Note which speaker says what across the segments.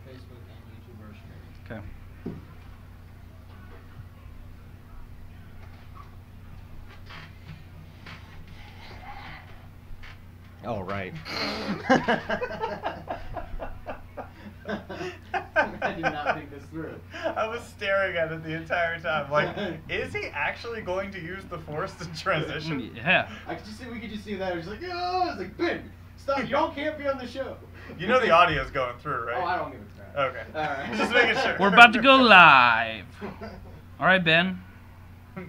Speaker 1: Facebook, and YouTube are streaming.
Speaker 2: Okay.
Speaker 3: All right.
Speaker 1: I did not think this through.
Speaker 4: I was staring at it the entire time. Like, is he actually going to use the Force to transition?
Speaker 2: Yeah.
Speaker 1: I could just see, we could just see that. It's like, oh, it's like, Ben, stop! Y'all can't be on the show.
Speaker 4: You know the audio's going through, right?
Speaker 1: Oh, I don't give a crap.
Speaker 4: Okay.
Speaker 1: All right.
Speaker 4: Just making sure.
Speaker 2: We're about to go live. All right, Ben.
Speaker 1: All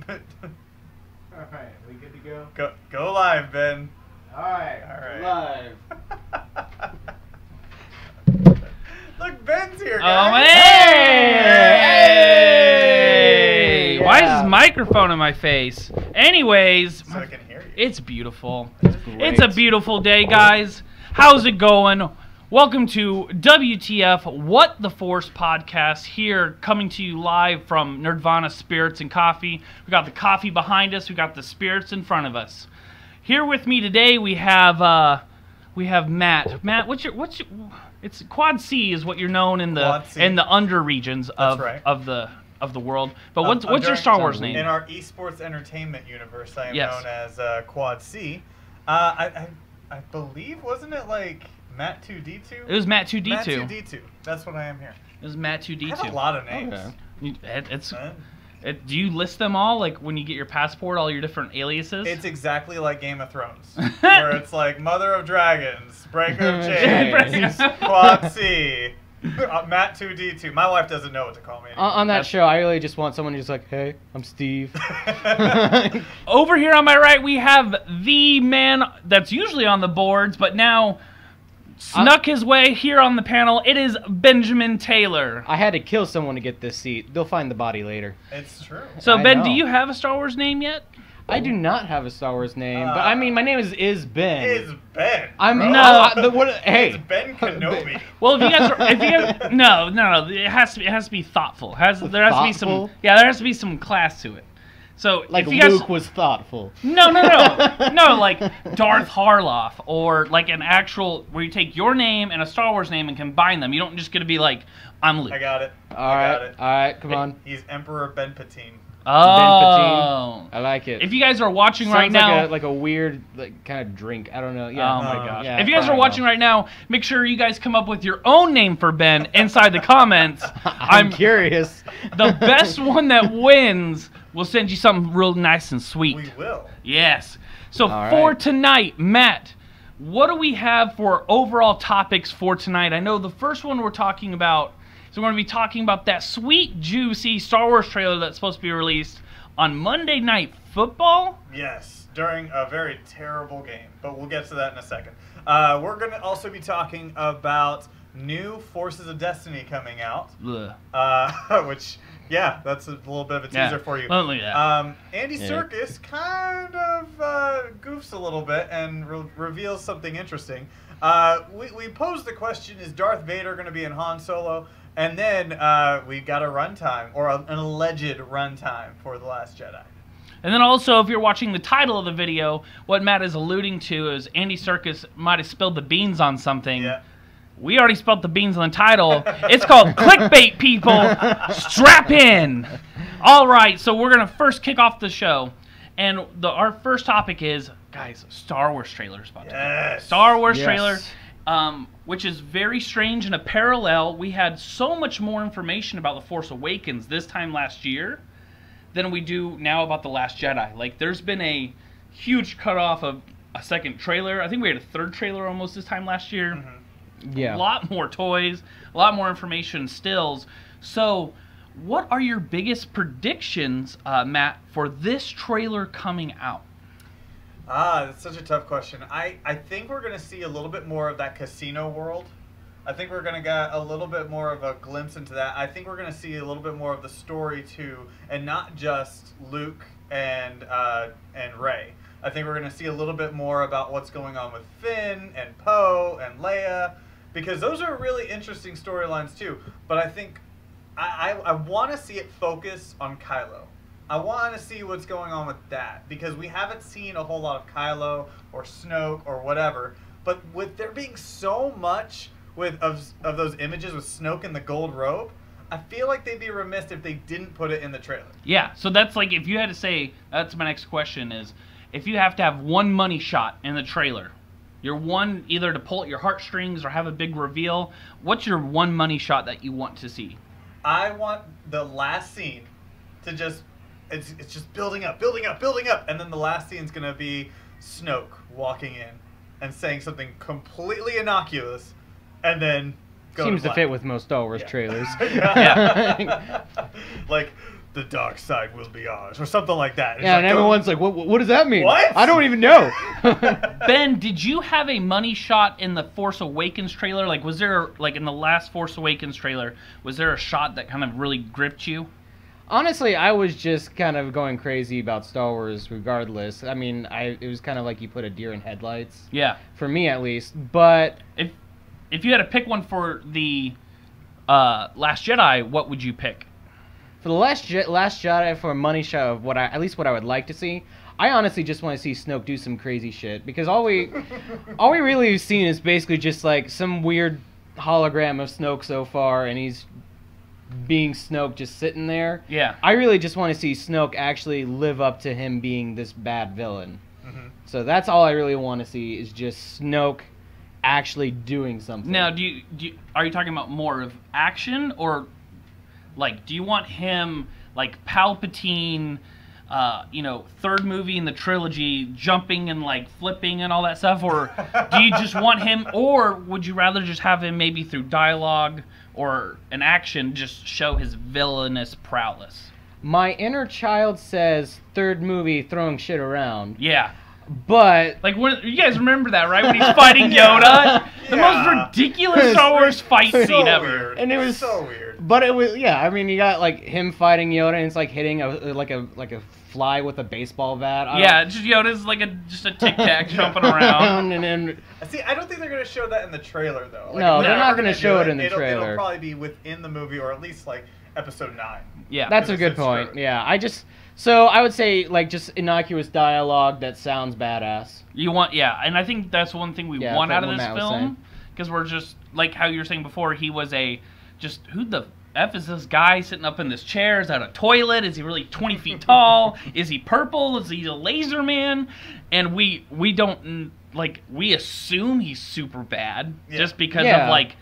Speaker 1: right, we good to go?
Speaker 4: Go live, Ben.
Speaker 1: All right.
Speaker 4: All
Speaker 1: Live.
Speaker 4: Look, Ben's here,
Speaker 2: Oh,
Speaker 4: guys.
Speaker 2: hey!
Speaker 3: Yeah.
Speaker 2: Why is this microphone in my face? Anyways,
Speaker 4: So I can hear you.
Speaker 2: it's beautiful.
Speaker 3: great.
Speaker 2: It's a beautiful day, guys. How's it going? Welcome to WTF What the Force podcast here, coming to you live from Nerdvana Spirits and Coffee. We got the coffee behind us. We got the spirits in front of us. Here with me today, we have Matt. Matt, what's your it's Quad C is what you're known in the under regions of the world. But what's your Star Wars name?
Speaker 4: In our esports entertainment universe, I am
Speaker 2: Yes.
Speaker 4: known as Quad C. I believe, wasn't it like Matt 2D2?
Speaker 2: It was Matt 2D2.
Speaker 4: Matt 2D2. That's what I am here.
Speaker 2: It was Matt 2D2.
Speaker 4: I have a lot of names.
Speaker 3: Okay.
Speaker 2: Do you list them all, like when you get your passport, all your different aliases?
Speaker 4: It's exactly like Game of Thrones, where it's like Mother of Dragons, Breaker of Chains, Quad C, Matt 2D2. My wife doesn't know what to call me anymore.
Speaker 3: On that show, I really just want someone who's like, hey, I'm Steve.
Speaker 2: Over here on my right, we have the man that's usually on the boards, but now snuck his way here on the panel. It is Benjamin Taylor.
Speaker 3: I had to kill someone to get this seat. They'll find the body later.
Speaker 4: It's true.
Speaker 2: So,
Speaker 3: I
Speaker 2: Ben,
Speaker 3: know.
Speaker 2: do you have a Star Wars name yet?
Speaker 3: I do not have a Star Wars name, but I mean, my name is Ben.
Speaker 4: It's Ben.
Speaker 3: I'm
Speaker 4: bro.
Speaker 3: hey.
Speaker 4: It's Ben Kenobi.
Speaker 2: Well, if you guys, no, it has to be thoughtful. There has to be some,
Speaker 3: Thoughtful?
Speaker 2: yeah, there has to be some class to it. So,
Speaker 3: Like
Speaker 2: if you guys,
Speaker 3: Luke was thoughtful.
Speaker 2: no, like Darth Harloff, or like an actual where you take your name and a Star Wars name and combine them. You don't just get to be like, I'm Luke.
Speaker 4: I got it.
Speaker 3: All right, come on.
Speaker 4: He's Emperor Ben Patine.
Speaker 2: Oh,
Speaker 3: Ben Patine. I like it.
Speaker 2: If you guys are watching
Speaker 3: Sounds
Speaker 2: right now,
Speaker 3: like a weird kind of drink. I don't know. Yeah.
Speaker 2: Oh my gosh.
Speaker 3: Yeah,
Speaker 2: if you guys are
Speaker 3: I
Speaker 2: watching
Speaker 3: know.
Speaker 2: right now, make sure you guys come up with your own name for Ben inside the comments.
Speaker 3: I'm curious.
Speaker 2: The best one that wins will send you something real nice and sweet.
Speaker 4: We will.
Speaker 2: Yes. So
Speaker 3: All
Speaker 2: for
Speaker 3: right.
Speaker 2: tonight, Matt, what do we have for overall topics for tonight? I know the first one we're talking about is we're going to be talking about that sweet, juicy Star Wars trailer that's supposed to be released on Monday Night Football.
Speaker 4: Yes, during a very terrible game, but we'll get to that in a second. We're going to also be talking about new Forces of Destiny coming out,
Speaker 2: Ugh.
Speaker 4: which, yeah, that's a little bit of a teaser
Speaker 2: Yeah.
Speaker 4: for you.
Speaker 2: Well, yeah.
Speaker 4: Andy Serkis kind of goofs a little bit and reveals something interesting. We posed the question, is Darth Vader going to be in Han Solo? And then we got a runtime, or an alleged runtime for The Last Jedi.
Speaker 2: And then also, if you're watching the title of the video, what Matt is alluding to is Andy Serkis might have spilled the beans on something.
Speaker 4: Yeah.
Speaker 2: We already spilled the beans on the title. It's called clickbait, people. Strap in. All right, so we're going to first kick off the show. And our first topic is, guys, Star Wars trailers about to come. Star Wars
Speaker 3: Yes.
Speaker 2: trailer, which is very strange. In a parallel, we had so much more information about The Force Awakens this time last year than we do now about The Last Jedi. Like, there's been a huge cutoff of a second trailer. I think we had a third trailer almost this time last year.
Speaker 4: Mm-hmm.
Speaker 3: Yeah.
Speaker 2: A lot more toys, a lot more information, stills. So, what are your biggest predictions, Matt, for this trailer coming out?
Speaker 4: That's such a tough question. I think we're going to see a little bit more of that casino world. I think we're going to get a little bit more of a glimpse into that. I think we're going to see a little bit more of the story too, and not just Luke and Rey. I think we're going to see a little bit more about what's going on with Finn and Poe and Leia, because those are really interesting storylines too. But I think I want to see it focus on Kylo. I want to see what's going on with that, because we haven't seen a whole lot of Kylo or Snoke or whatever. But with there being so much of those images with Snoke in the gold robe, I feel like they'd be remiss if they didn't put it in the trailer.
Speaker 2: Yeah, so that's like, if you had to say, that's my next question is, if you have to have one money shot in the trailer, your one, either to pull at your heartstrings or have a big reveal, what's your one money shot that you want to see?
Speaker 4: I want the last scene to just, it's just building up, building up, building up, and then the last scene's going to be Snoke walking in and saying something completely innocuous, and then
Speaker 3: Seems to fit with most Star Wars trailers.
Speaker 2: Yeah.
Speaker 4: Like, the dark side will be ours, or something like that. It's
Speaker 3: yeah,
Speaker 4: like,
Speaker 3: and everyone's like, what does that mean?
Speaker 4: What?
Speaker 3: I don't even know.
Speaker 2: Ben, did you have a money shot in the Force Awakens trailer? Like, was there, like, in the last Force Awakens trailer, was there a shot that kind of really gripped you?
Speaker 3: Honestly, I was just kind of going crazy about Star Wars regardless. I mean, it was kind of like you put a deer in headlights.
Speaker 2: Yeah.
Speaker 3: For me, at least. But
Speaker 2: if you had to pick one for the Last Jedi, what would you pick?
Speaker 3: For the Last Jedi, for a money shot of at least what I would like to see, I honestly just want to see Snoke do some crazy shit, because all we really have seen is basically just like some weird hologram of Snoke so far, and he's being Snoke just sitting there.
Speaker 2: Yeah.
Speaker 3: I really just want to see Snoke actually live up to him being this bad villain.
Speaker 4: Mm-hmm.
Speaker 3: So that's all I really want to see, is just Snoke actually doing something.
Speaker 2: Now, are you talking about more of action, or like, do you want him like Palpatine, third movie in the trilogy, jumping and like flipping and all that stuff, or do you just want him, or would you rather just have him maybe through dialogue or an action just show his villainous prowess?
Speaker 3: My inner child says third movie throwing shit around.
Speaker 2: Yeah.
Speaker 3: But
Speaker 2: like, you guys remember that, right? When he's fighting Yoda, the most ridiculous Star Wars fight scene ever.
Speaker 4: Weird.
Speaker 3: And it was
Speaker 4: so weird.
Speaker 3: But it was, yeah. I mean, you got like him fighting Yoda, and it's like hitting a fly with a baseball bat.
Speaker 2: Just Yoda's like just a tic tac jumping around.
Speaker 3: And then,
Speaker 4: see, I don't think they're gonna show that in the trailer though. Like,
Speaker 3: no,
Speaker 4: if
Speaker 3: they're not gonna
Speaker 4: do
Speaker 3: show it in the
Speaker 4: it'll
Speaker 3: trailer.
Speaker 4: It'll probably be within the movie, or at least like Episode 9.
Speaker 2: Yeah,
Speaker 3: that's a good point. Yeah, so I would say like just innocuous dialogue that sounds badass.
Speaker 2: You want, and I think that's one thing we want out of this film, because we're just like how you were saying before. He was who the F is this guy sitting up in this chair? Is that a toilet? Is he really 20 feet tall? Is he purple? Is he a laser man? And we don't, like, we assume he's super bad just because of like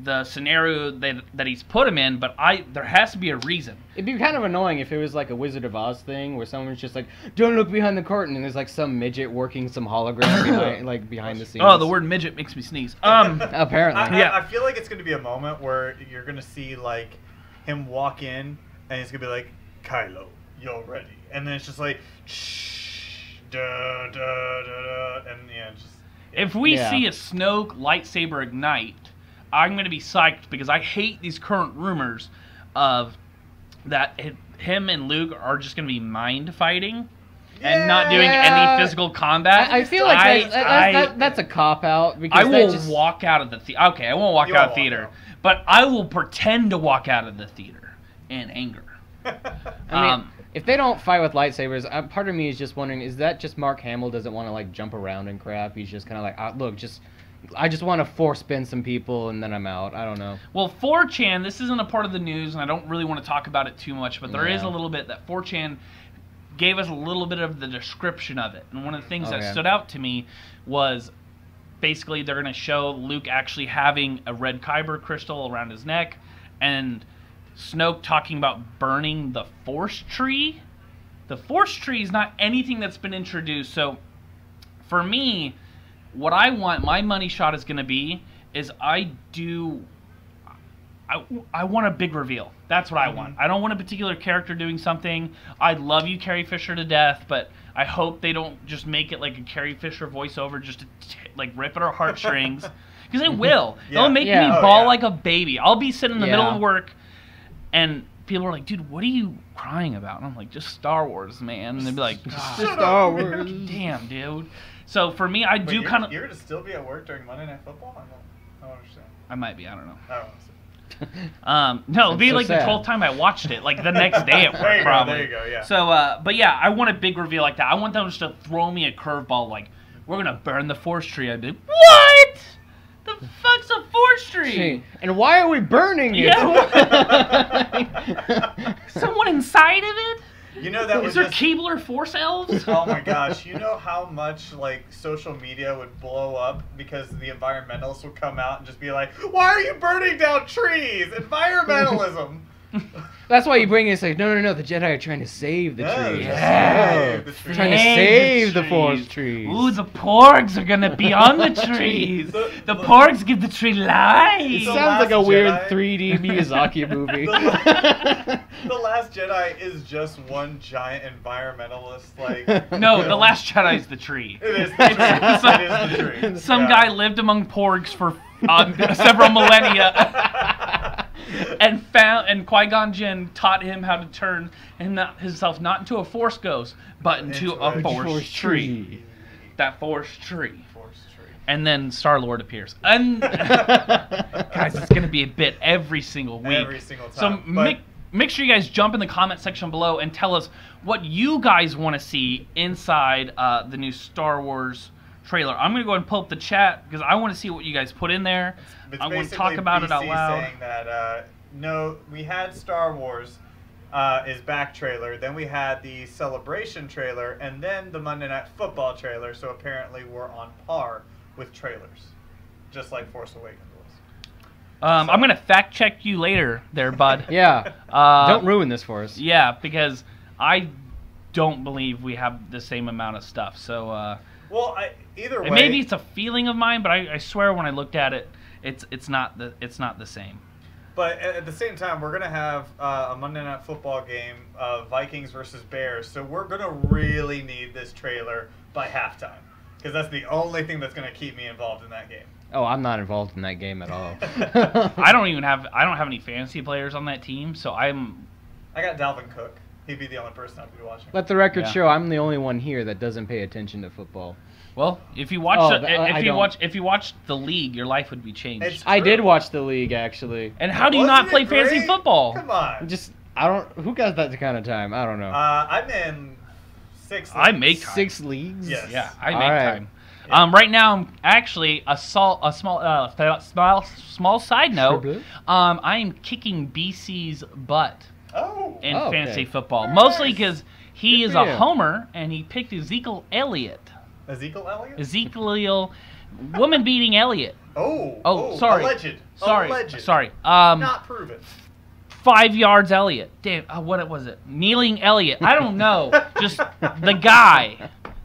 Speaker 2: the scenario that he's put him in, but there has to be a reason.
Speaker 3: It'd be kind of annoying if it was like a Wizard of Oz thing where someone's just like, don't look behind the curtain, and there's like some midget working some hologram behind the scenes.
Speaker 2: Oh, the word midget makes me sneeze.
Speaker 3: Apparently.
Speaker 4: I feel like it's going to be a moment where you're going to see like him walk in, and he's going to be like, Kylo, you're ready. And then it's just like, shh, da, da, da, da, and just...
Speaker 2: If we see a Snoke lightsaber ignite, I'm going to be psyched, because I hate these current rumors of that him and Luke are just going to be mind fighting and not doing any physical combat.
Speaker 3: I feel like that's a cop-out.
Speaker 2: I will walk out of the theater. Okay, I won't walk out of the theater, but I will pretend to walk out of the theater in anger.
Speaker 3: I mean, if they don't fight with lightsabers, part of me is just wondering, is that just Mark Hamill doesn't want to like jump around and crap? He's just kind of like, look, I just want to force spin some people and then I'm out. I don't know.
Speaker 2: Well, 4chan, this isn't a part of the news, and I don't really want to talk about it too much, but there is a little bit that 4chan gave us a little bit of the description of it. And one of the things that stood out to me was basically they're going to show Luke actually having a red kyber crystal around his neck, and Snoke talking about burning the Force tree. The Force tree is not anything that's been introduced, so for me, what I want, my money shot is going to be, is I want a big reveal. That's what I want. I don't want a particular character doing something. I love you, Carrie Fisher, to death, but I hope they don't just make it like a Carrie Fisher voiceover just to like rip at our heartstrings. Because they will. They'll make me bawl like a baby. I'll be sitting in the middle of work, and people are like, dude, what are you crying about? And I'm like, just Star Wars, man. And they'd be like,
Speaker 3: just Star Wars.
Speaker 2: Damn, dude. So for me, I do kind of...
Speaker 4: You're going to still be at work during Monday Night Football? I don't understand.
Speaker 2: I might be. I don't know.
Speaker 4: I don't
Speaker 2: no, it'll be so like sad. The 12th time I watched it, like the next day at work, probably.
Speaker 4: There you go, yeah.
Speaker 2: So, but yeah, I want a big reveal like that. I want them just to throw me a curveball, like, we're going to burn the Force tree. I'd be like, what? The fuck's a Force force tree.
Speaker 3: And why are we burning it?
Speaker 2: Yeah. Someone inside of it?
Speaker 4: You know that was
Speaker 2: Is there
Speaker 4: just...
Speaker 2: Keebler force elves?
Speaker 4: Oh my gosh! You know how much like social media would blow up because the environmentalists would come out and just be like, "Why are you burning down trees? Environmentalism."
Speaker 3: That's why you bring in, it's like, no, the Jedi are trying to save the trees.
Speaker 4: Save the trees.
Speaker 3: Trying to save the forest trees.
Speaker 2: Ooh, the porgs are gonna be on the trees. The porgs give the tree life.
Speaker 3: It
Speaker 4: The
Speaker 3: sounds like a
Speaker 4: Last
Speaker 3: weird
Speaker 4: Jedi.
Speaker 3: 3D Miyazaki movie.
Speaker 4: The Last Jedi is just one giant environmentalist, like...
Speaker 2: No, the Last Jedi is the tree.
Speaker 4: It is the tree. It is the tree.
Speaker 2: Some
Speaker 4: Yeah.
Speaker 2: guy lived among porgs for several millennia, and Qui-Gon Jinn taught him how to turn himself not into a Force ghost, but into a force tree. That force tree.
Speaker 4: Force tree.
Speaker 2: And then Star-Lord appears. And guys, it's gonna be a bit every single week.
Speaker 4: Every single
Speaker 2: So
Speaker 4: time.
Speaker 2: make sure you guys jump in the comment section below and tell us what you guys want to see inside the new Star Wars trailer. I'm gonna go ahead and pull up the chat because I want to see what you guys put in there.
Speaker 4: It's
Speaker 2: I want to
Speaker 4: basically
Speaker 2: talk about it out
Speaker 4: BC
Speaker 2: loud.
Speaker 4: saying that no, we had Star Wars is back trailer, then we had the Celebration trailer, and then the Monday Night Football trailer. So apparently we're on par with trailers, just like Force Awakens was.
Speaker 2: I'm gonna fact check you later, there, bud.
Speaker 3: Yeah. Don't ruin this for us.
Speaker 2: Yeah, because I don't believe we have the same amount of stuff. So
Speaker 4: Well, either way,
Speaker 2: maybe it's a feeling of mine, but I swear when I looked at it, it's not the same.
Speaker 4: But at the same time, we're gonna have a Monday Night Football game, Vikings versus Bears. So we're gonna really need this trailer by halftime, because that's the only thing that's gonna keep me involved in that game.
Speaker 3: Oh, I'm not involved in that game at all.
Speaker 2: I don't have any fantasy players on that team, so
Speaker 4: I got Dalvin Cook. He'd be the only person I'd be watching.
Speaker 3: Let the record
Speaker 2: Yeah.
Speaker 3: show I'm the only one here that doesn't pay attention to football.
Speaker 2: well, if you watch if you watch the league, your life would be changed.
Speaker 4: It's
Speaker 3: I
Speaker 4: true.
Speaker 3: did watch the league, actually.
Speaker 2: And how do you
Speaker 4: Wasn't
Speaker 2: not play
Speaker 4: it
Speaker 2: fantasy
Speaker 4: great?
Speaker 2: football?
Speaker 4: Come on.
Speaker 3: Who got that kind of time? I don't know.
Speaker 4: I'm in 6.
Speaker 2: I make time.
Speaker 3: 6 leagues?
Speaker 4: Yes.
Speaker 2: Yeah, I make
Speaker 3: All right.
Speaker 2: time. Right now, I'm actually a small side note. I am kicking BC's butt
Speaker 4: Oh.
Speaker 2: in
Speaker 3: Oh, okay.
Speaker 2: fantasy football,
Speaker 4: Nice.
Speaker 2: mostly because he
Speaker 3: Good
Speaker 2: is
Speaker 3: for
Speaker 2: a
Speaker 3: you.
Speaker 2: homer and he picked Ezekiel Elliott.
Speaker 4: Ezekiel Elliott?
Speaker 2: Ezekiel, woman beating Elliott.
Speaker 4: Oh,
Speaker 2: sorry.
Speaker 4: Alleged.
Speaker 2: Sorry,
Speaker 4: Alleged.
Speaker 2: sorry.
Speaker 4: Not proven.
Speaker 2: 5 yards Elliott. Damn, what was it? Kneeling Elliott. I don't know. Just the guy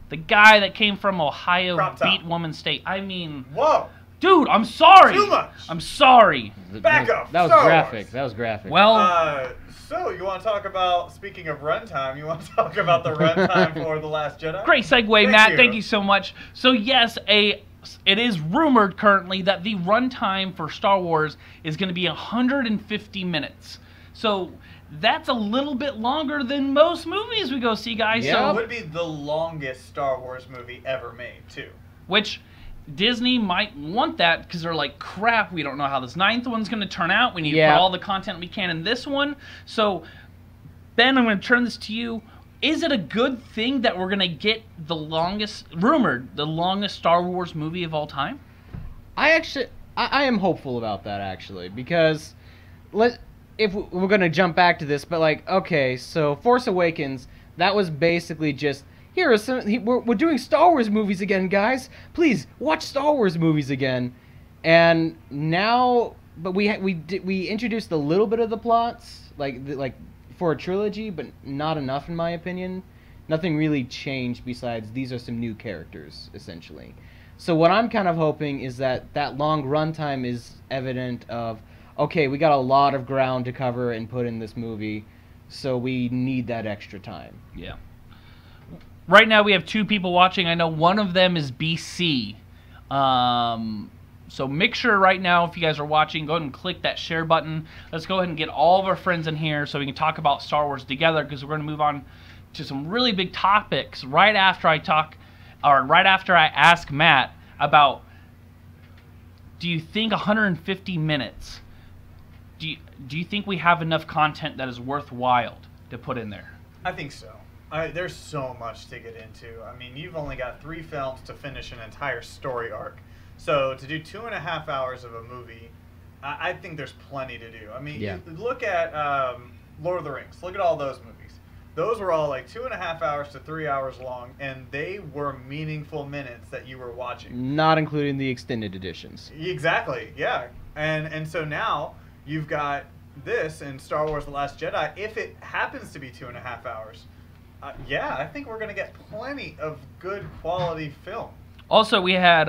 Speaker 2: that came from Ohio,
Speaker 4: Crop top.
Speaker 2: beat Woman State. I mean,
Speaker 4: Whoa.
Speaker 2: dude, I'm sorry.
Speaker 4: Too much.
Speaker 2: I'm sorry.
Speaker 4: Back up.
Speaker 3: That was
Speaker 4: Star
Speaker 3: graphic.
Speaker 4: Wars.
Speaker 3: That was graphic.
Speaker 2: Well,
Speaker 4: So you want to talk about, speaking of runtime, you want to talk about the runtime for The Last Jedi?
Speaker 2: great segue,
Speaker 4: Thank
Speaker 2: Matt.
Speaker 4: you.
Speaker 2: Thank you so much. So yes, it is rumored currently that the runtime for Star Wars is going to be 150 minutes. So that's a little bit longer than most movies we go see, guys.
Speaker 3: Yeah.
Speaker 4: It
Speaker 2: So
Speaker 4: would be the longest Star Wars movie ever made, too.
Speaker 2: which Disney might want that because they're like, crap, we don't know how this 9th one's going to turn out. We need to put all the content we can in this one. So, Ben, I'm going to turn this to you. Is it a good thing that we're going to get the longest Star Wars movie of all time?
Speaker 3: I am hopeful about that, actually, because if we're going to jump back to this, but like, okay, so Force Awakens, that was basically just, here are we're doing Star Wars movies again, guys. Please watch Star Wars movies again. And now, but we introduced a little bit of the plots, like for a trilogy, but not enough in my opinion. Nothing really changed besides these are some new characters, essentially. So what I'm kind of hoping is that long runtime is evident of, okay, we got a lot of ground to cover and put in this movie, so we need that extra time.
Speaker 2: Yeah. Right now we have 2 people watching. I know one of them is BC. So make sure right now, if you guys are watching, go ahead and click that share button. Let's go ahead and get all of our friends in here so we can talk about Star Wars together, because we're going to move on to some really big topics right after I ask Matt about, do you think 150 minutes, do you think we have enough content that is worthwhile to put in there?
Speaker 4: I think so. There's so much to get into. I mean, you've only got 3 films to finish an entire story arc. So to do 2.5 hours of a movie, I think there's plenty to do. I mean, you look at Lord of the Rings. Look at all those movies. Those were all like 2.5 hours to 3 hours long, and they were meaningful minutes that you were watching.
Speaker 3: Not including the extended editions.
Speaker 4: Exactly, yeah. And so now you've got this in Star Wars The Last Jedi. If it happens to be 2.5 hours, yeah, I think we're going to get plenty of good quality film.
Speaker 2: Also, we had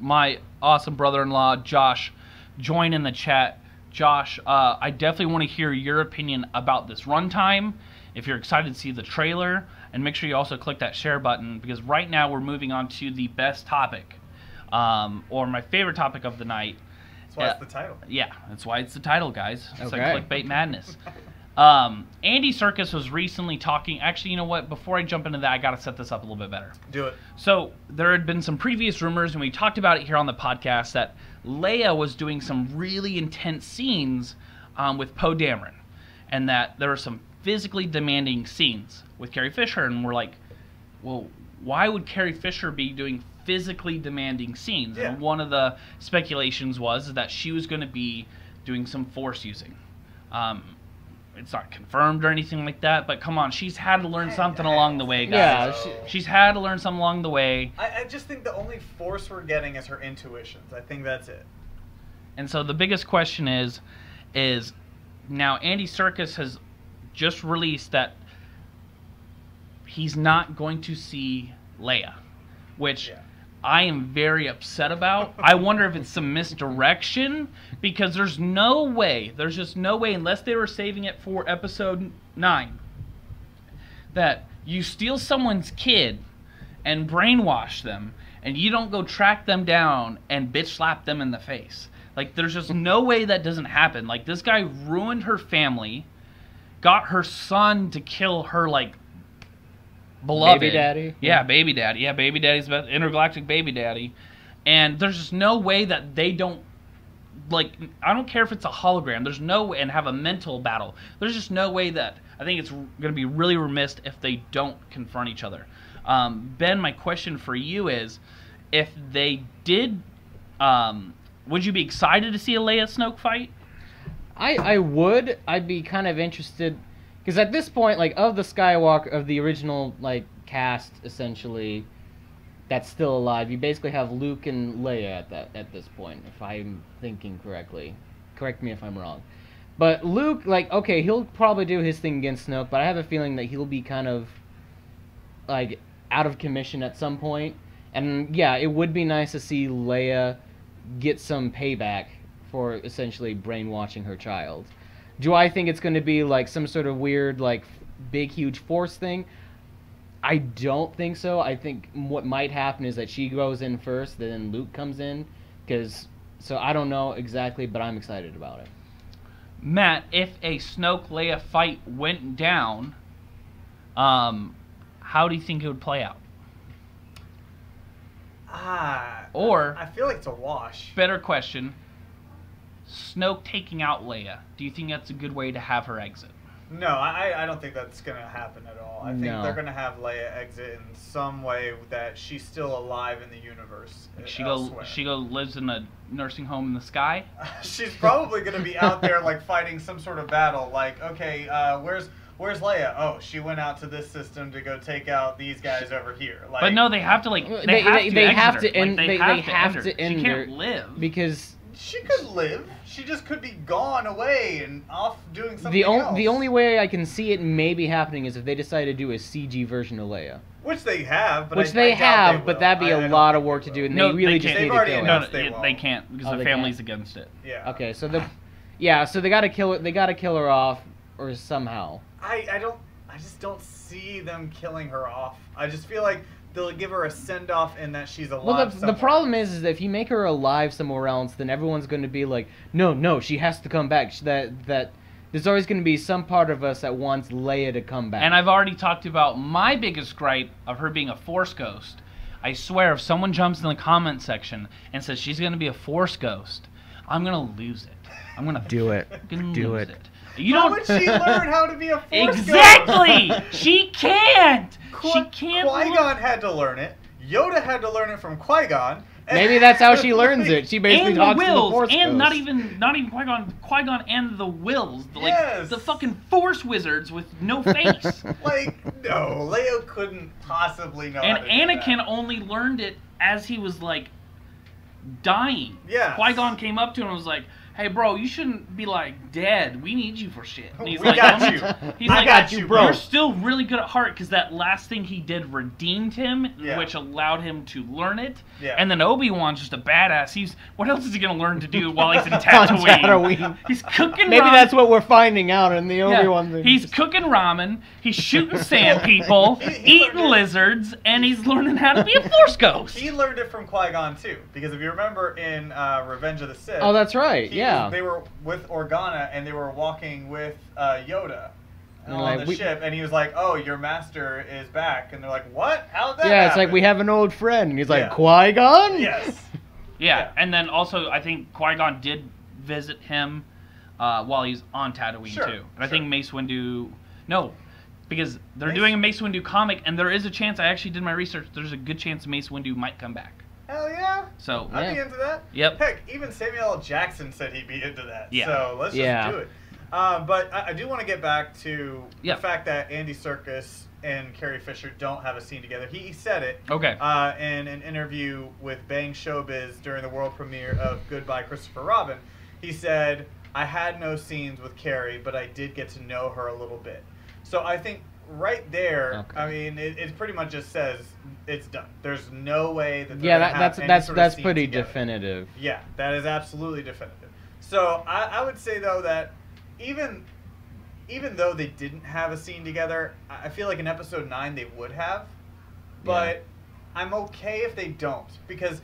Speaker 2: my awesome brother-in-law, Josh, join in the chat. Josh, I definitely want to hear your opinion about this runtime, if you're excited to see the trailer, and make sure you also click that share button, because right now we're moving on to the best topic, or my favorite topic of the night.
Speaker 4: That's why it's the title.
Speaker 2: Yeah, that's why it's the title, guys. It's
Speaker 3: Okay.
Speaker 2: like clickbait madness. Andy Serkis was recently talking. Actually, you know what? Before I jump into that, I got to set this up a little bit better.
Speaker 4: Do it.
Speaker 2: So there had been some previous rumors, and we talked about it here on the podcast, that Leia was doing some really intense scenes with Poe Dameron, and that there were some physically demanding scenes with Carrie Fisher, and we're like, well, why would Carrie Fisher be doing physically demanding scenes?
Speaker 4: Yeah.
Speaker 2: And one of the speculations was that she was going to be doing some Force using. It's not confirmed or anything like that, but come on, she's had to learn something along the way, guys.
Speaker 3: Yeah,
Speaker 2: She's had to learn something along the way.
Speaker 4: I just think the only Force we're getting is her intuitions. I think that's it.
Speaker 2: And so the biggest question is now Andy Serkis has just released that he's not going to see Leia, which I am very upset about. I wonder if it's some misdirection, because there's just no way, unless they were saving it for episode 9, that you steal someone's kid and brainwash them, and you don't go track them down and bitch slap them in the face. Like, there's just no way that doesn't happen. Like, this guy ruined her family, got her son to kill her, like, beloved.
Speaker 3: Baby daddy?
Speaker 2: Yeah, baby daddy. Yeah, baby daddy's about intergalactic baby daddy. And there's just no way that they don't, like, I don't care if it's a hologram. There's no way, and have a mental battle. There's just no way that, I think it's going to be really remiss if they don't confront each other. Ben, my question for you is, if they did, would you be excited to see a Leia Snoke fight?
Speaker 3: I would. I'd be kind of interested, because at this point, like, of the Skywalker, of the original, like, cast, essentially, that's still alive, you basically have Luke and Leia at this point, if I'm thinking correctly. Correct me if I'm wrong. But Luke, like, okay, he'll probably do his thing against Snoke, but I have a feeling that he'll be kind of, like, out of commission at some point. And, yeah, it would be nice to see Leia get some payback for essentially brainwashing her child. Do I think it's going to be like some sort of weird, like, big, huge Force thing? I don't think so. I think what might happen is that she goes in first, then Luke comes in. So I don't know exactly, but I'm excited about it.
Speaker 2: Matt, if a Snoke-Leia fight went down, how do you think it would play out? Or,
Speaker 4: I feel like it's a wash.
Speaker 2: better question, Snoke taking out Leia, do you think that's a good way to have her exit?
Speaker 4: No, I don't think that's going to happen at all. I think
Speaker 3: No.
Speaker 4: they're going to have Leia exit in some way that she's still alive in the universe.
Speaker 2: She
Speaker 4: elsewhere.
Speaker 2: lives in a nursing home in the sky?
Speaker 4: She's probably going to be out there, like, fighting some sort of battle. Like, okay, where's Leia? Oh, she went out to this system to go take out these guys over here. Like,
Speaker 2: But no, they have to, like,
Speaker 3: They have to end.
Speaker 2: They have to end
Speaker 3: She
Speaker 2: her.
Speaker 3: can't
Speaker 2: live.
Speaker 3: because
Speaker 4: she could live. She just could be gone away and off doing something else.
Speaker 3: the only way I can see it maybe happening is if they decide to do a CG version of Leia.
Speaker 4: Which they have, but
Speaker 3: Which
Speaker 4: I
Speaker 3: they
Speaker 4: doubt
Speaker 3: have,
Speaker 4: will.
Speaker 3: but that'd be
Speaker 4: I
Speaker 3: a
Speaker 4: don't
Speaker 3: lot of
Speaker 4: think
Speaker 3: work
Speaker 4: they
Speaker 3: to do,
Speaker 4: will.
Speaker 3: and
Speaker 2: No,
Speaker 3: they really
Speaker 2: they
Speaker 3: just
Speaker 2: can't.
Speaker 3: need
Speaker 4: They've
Speaker 3: to
Speaker 4: already
Speaker 3: kill
Speaker 4: announced
Speaker 3: it.
Speaker 4: they
Speaker 2: No,
Speaker 4: won't.
Speaker 2: they can't, because
Speaker 3: Oh,
Speaker 2: the
Speaker 3: they
Speaker 2: family's
Speaker 3: can't?
Speaker 2: against it.
Speaker 4: Yeah.
Speaker 3: Okay, so so they gotta kill it. They gotta kill her off, or somehow.
Speaker 4: I just don't see them killing her off. I just feel like they'll give her a send off in that she's alive.
Speaker 3: Well, the
Speaker 4: somewhere.
Speaker 3: problem is that if you make her alive somewhere else, then everyone's going to be like, no, she has to come back. That there's always going to be some part of us that wants Leia to come back.
Speaker 2: And I've already talked about my biggest gripe of her being a Force ghost. I swear, if someone jumps in the comment section and says she's going to be a Force ghost, I'm going to lose it. I'm going to
Speaker 3: Do it. Do
Speaker 2: lose
Speaker 3: it.
Speaker 2: You
Speaker 4: How
Speaker 2: don't.
Speaker 4: would she learn how to be a Force
Speaker 2: Exactly.
Speaker 4: ghost?
Speaker 2: She can't. She can't.
Speaker 4: Qui-Gon had to learn it. Yoda had to learn it from Qui-Gon,
Speaker 3: Maybe that's how she learns it. She basically
Speaker 2: And the
Speaker 3: talks to the
Speaker 2: Wills,
Speaker 3: Force
Speaker 2: and
Speaker 3: ghost.
Speaker 2: not even Qui-Gon and the Wills, like
Speaker 4: Yes.
Speaker 2: the fucking Force wizards with no face.
Speaker 4: Like, no, Leia couldn't possibly know.
Speaker 2: And
Speaker 4: how to do
Speaker 2: Anakin
Speaker 4: that.
Speaker 2: only learned it as he was like dying.
Speaker 4: Yes.
Speaker 2: Qui-Gon came up to him and was like, "Hey, bro, you shouldn't be like dead. We need you for shit." And he's
Speaker 4: We
Speaker 2: like,
Speaker 4: got
Speaker 2: "I'm
Speaker 4: you.
Speaker 2: not-" He's
Speaker 4: I
Speaker 2: like,
Speaker 4: got you, bro.
Speaker 2: You're still really good at heart because that last thing he did redeemed him,
Speaker 4: Yeah.
Speaker 2: which allowed him to learn it.
Speaker 4: Yeah.
Speaker 2: And then Obi-Wan's just a badass. What else is he gonna learn to do while he's in
Speaker 3: On
Speaker 2: Tatooine?
Speaker 3: Tatooine.
Speaker 2: He's cooking.
Speaker 3: Maybe
Speaker 2: ramen.
Speaker 3: that's what we're finding out in the
Speaker 2: Yeah,
Speaker 3: Obi-Wan thing.
Speaker 2: he's cooking ramen, he's shooting sand people,
Speaker 4: He
Speaker 2: eating
Speaker 4: learned it.
Speaker 2: lizards, and he's learning how to be a Force ghost.
Speaker 4: He learned it from Qui-Gon too, because if you remember in Revenge of the Sith.
Speaker 3: Oh, that's right.
Speaker 4: he
Speaker 3: Yeah.
Speaker 4: was- they were with Organa and they were walking with Yoda
Speaker 3: And
Speaker 4: on
Speaker 3: like,
Speaker 4: the
Speaker 3: we-
Speaker 4: ship, and he was like, "Oh, your master is back," and they're like, "What? How'd that
Speaker 3: Yeah, it's like
Speaker 4: happen?"
Speaker 3: we have an old friend. And he's like,
Speaker 4: Yeah.
Speaker 3: Qui-Gon?
Speaker 4: Yes.
Speaker 2: Yeah,
Speaker 4: Yeah.
Speaker 2: and then also I think Qui-Gon did visit him while he's on Tatooine
Speaker 4: Sure,
Speaker 2: too. And I
Speaker 4: sure.
Speaker 2: think Mace Windu, no, because they're
Speaker 4: Mace-
Speaker 2: doing a Mace Windu comic, and there is a chance. I actually did my research. There's a good chance Mace Windu might come back.
Speaker 4: Hell yeah.
Speaker 2: So
Speaker 4: I'd be
Speaker 3: Yeah.
Speaker 4: into that.
Speaker 2: Yep.
Speaker 4: Heck, even Samuel L. Jackson said he'd be into that.
Speaker 2: Yeah.
Speaker 4: So let's
Speaker 3: Yeah.
Speaker 4: just do it. But I do want to get back to
Speaker 2: Yeah.
Speaker 4: the fact that Andy Serkis and Carrie Fisher don't have a scene together. He said it
Speaker 2: okay,
Speaker 4: in an interview with Bang Showbiz during the world premiere of Goodbye Christopher Robin. He said, "I had no scenes with Carrie, but I did get to know her a little bit." So I think right there,
Speaker 3: Okay.
Speaker 4: I mean, it pretty much just says it's done. There's no way that they're
Speaker 3: Yeah,
Speaker 4: gonna have any
Speaker 3: that's
Speaker 4: sort of
Speaker 3: that's
Speaker 4: scene
Speaker 3: pretty
Speaker 4: together.
Speaker 3: definitive.
Speaker 4: Yeah, that is absolutely definitive. So I would say though that even though they didn't have a scene together, I feel like in episode 9 they would have. But I'm okay if they don't, because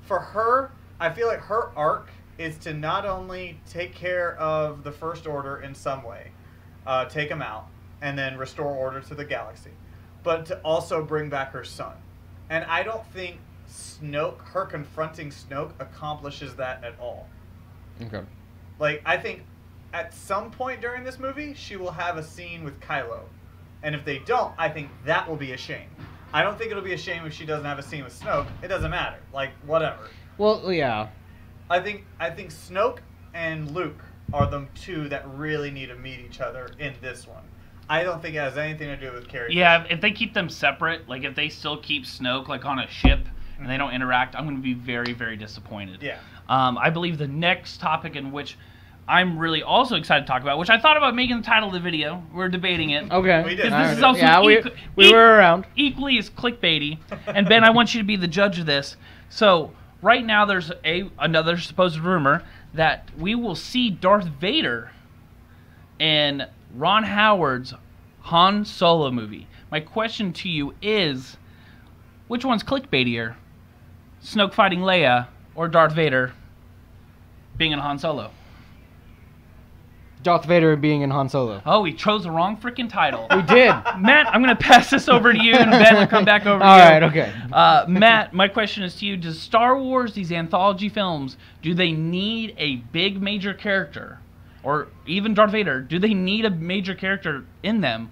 Speaker 4: for her, I feel like her arc is to not only take care of the First Order in some way, take them out, and then restore order to the galaxy, but to also bring back her son. And I don't think her confronting Snoke accomplishes that at all.
Speaker 3: Okay.
Speaker 4: Like, I think at some point during this movie, she will have a scene with Kylo. And if they don't, I think that will be a shame. I don't think it'll be a shame if she doesn't have a scene with Snoke. It doesn't matter. Like, whatever.
Speaker 3: Well, yeah.
Speaker 4: I think Snoke and Luke are the two that really need to meet each other in this one. I don't think it has anything to do with Carrie.
Speaker 2: yeah. If they keep them separate, like if they still keep Snoke like on a ship and they don't interact, I'm going to be very, very disappointed.
Speaker 4: Yeah.
Speaker 2: I believe the next topic in which I'm really also excited to talk about, which I thought about making the title of the video. We're debating it.
Speaker 3: Okay.
Speaker 4: We did.
Speaker 2: This
Speaker 3: Alright.
Speaker 2: is also
Speaker 3: yeah, we were around.
Speaker 2: equally as clickbaity. And Ben, I want you to be the judge of this. So right now, there's another supposed rumor that we will see Darth Vader in Ron Howard's Han Solo movie. My question to you is, which one's clickbaitier? Snoke fighting Leia or Darth Vader being in Han Solo?
Speaker 3: Darth Vader being in Han Solo.
Speaker 2: Oh, we chose the wrong freaking title.
Speaker 3: We did.
Speaker 2: Matt, I'm going to pass this over to you, and Ben will come back over to you.
Speaker 3: All right, okay.
Speaker 2: Matt, my question is to you. Does Star Wars, these anthology films, do they need a big major character? Or even Darth Vader, do they need a major character in them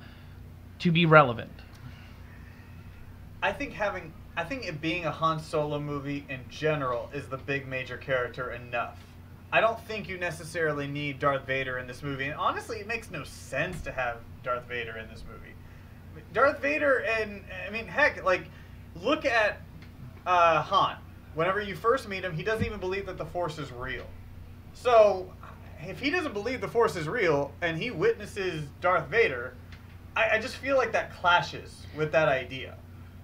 Speaker 2: to be relevant?
Speaker 4: I think it being a Han Solo movie in general is the big major character enough. I don't think you necessarily need Darth Vader in this movie. And honestly, it makes no sense to have Darth Vader in this movie. Darth Vader and, I mean, heck, like, look at Han. Whenever you first meet him, he doesn't even believe that the Force is real. So, if he doesn't believe the Force is real and he witnesses Darth Vader, I just feel like that clashes with that idea.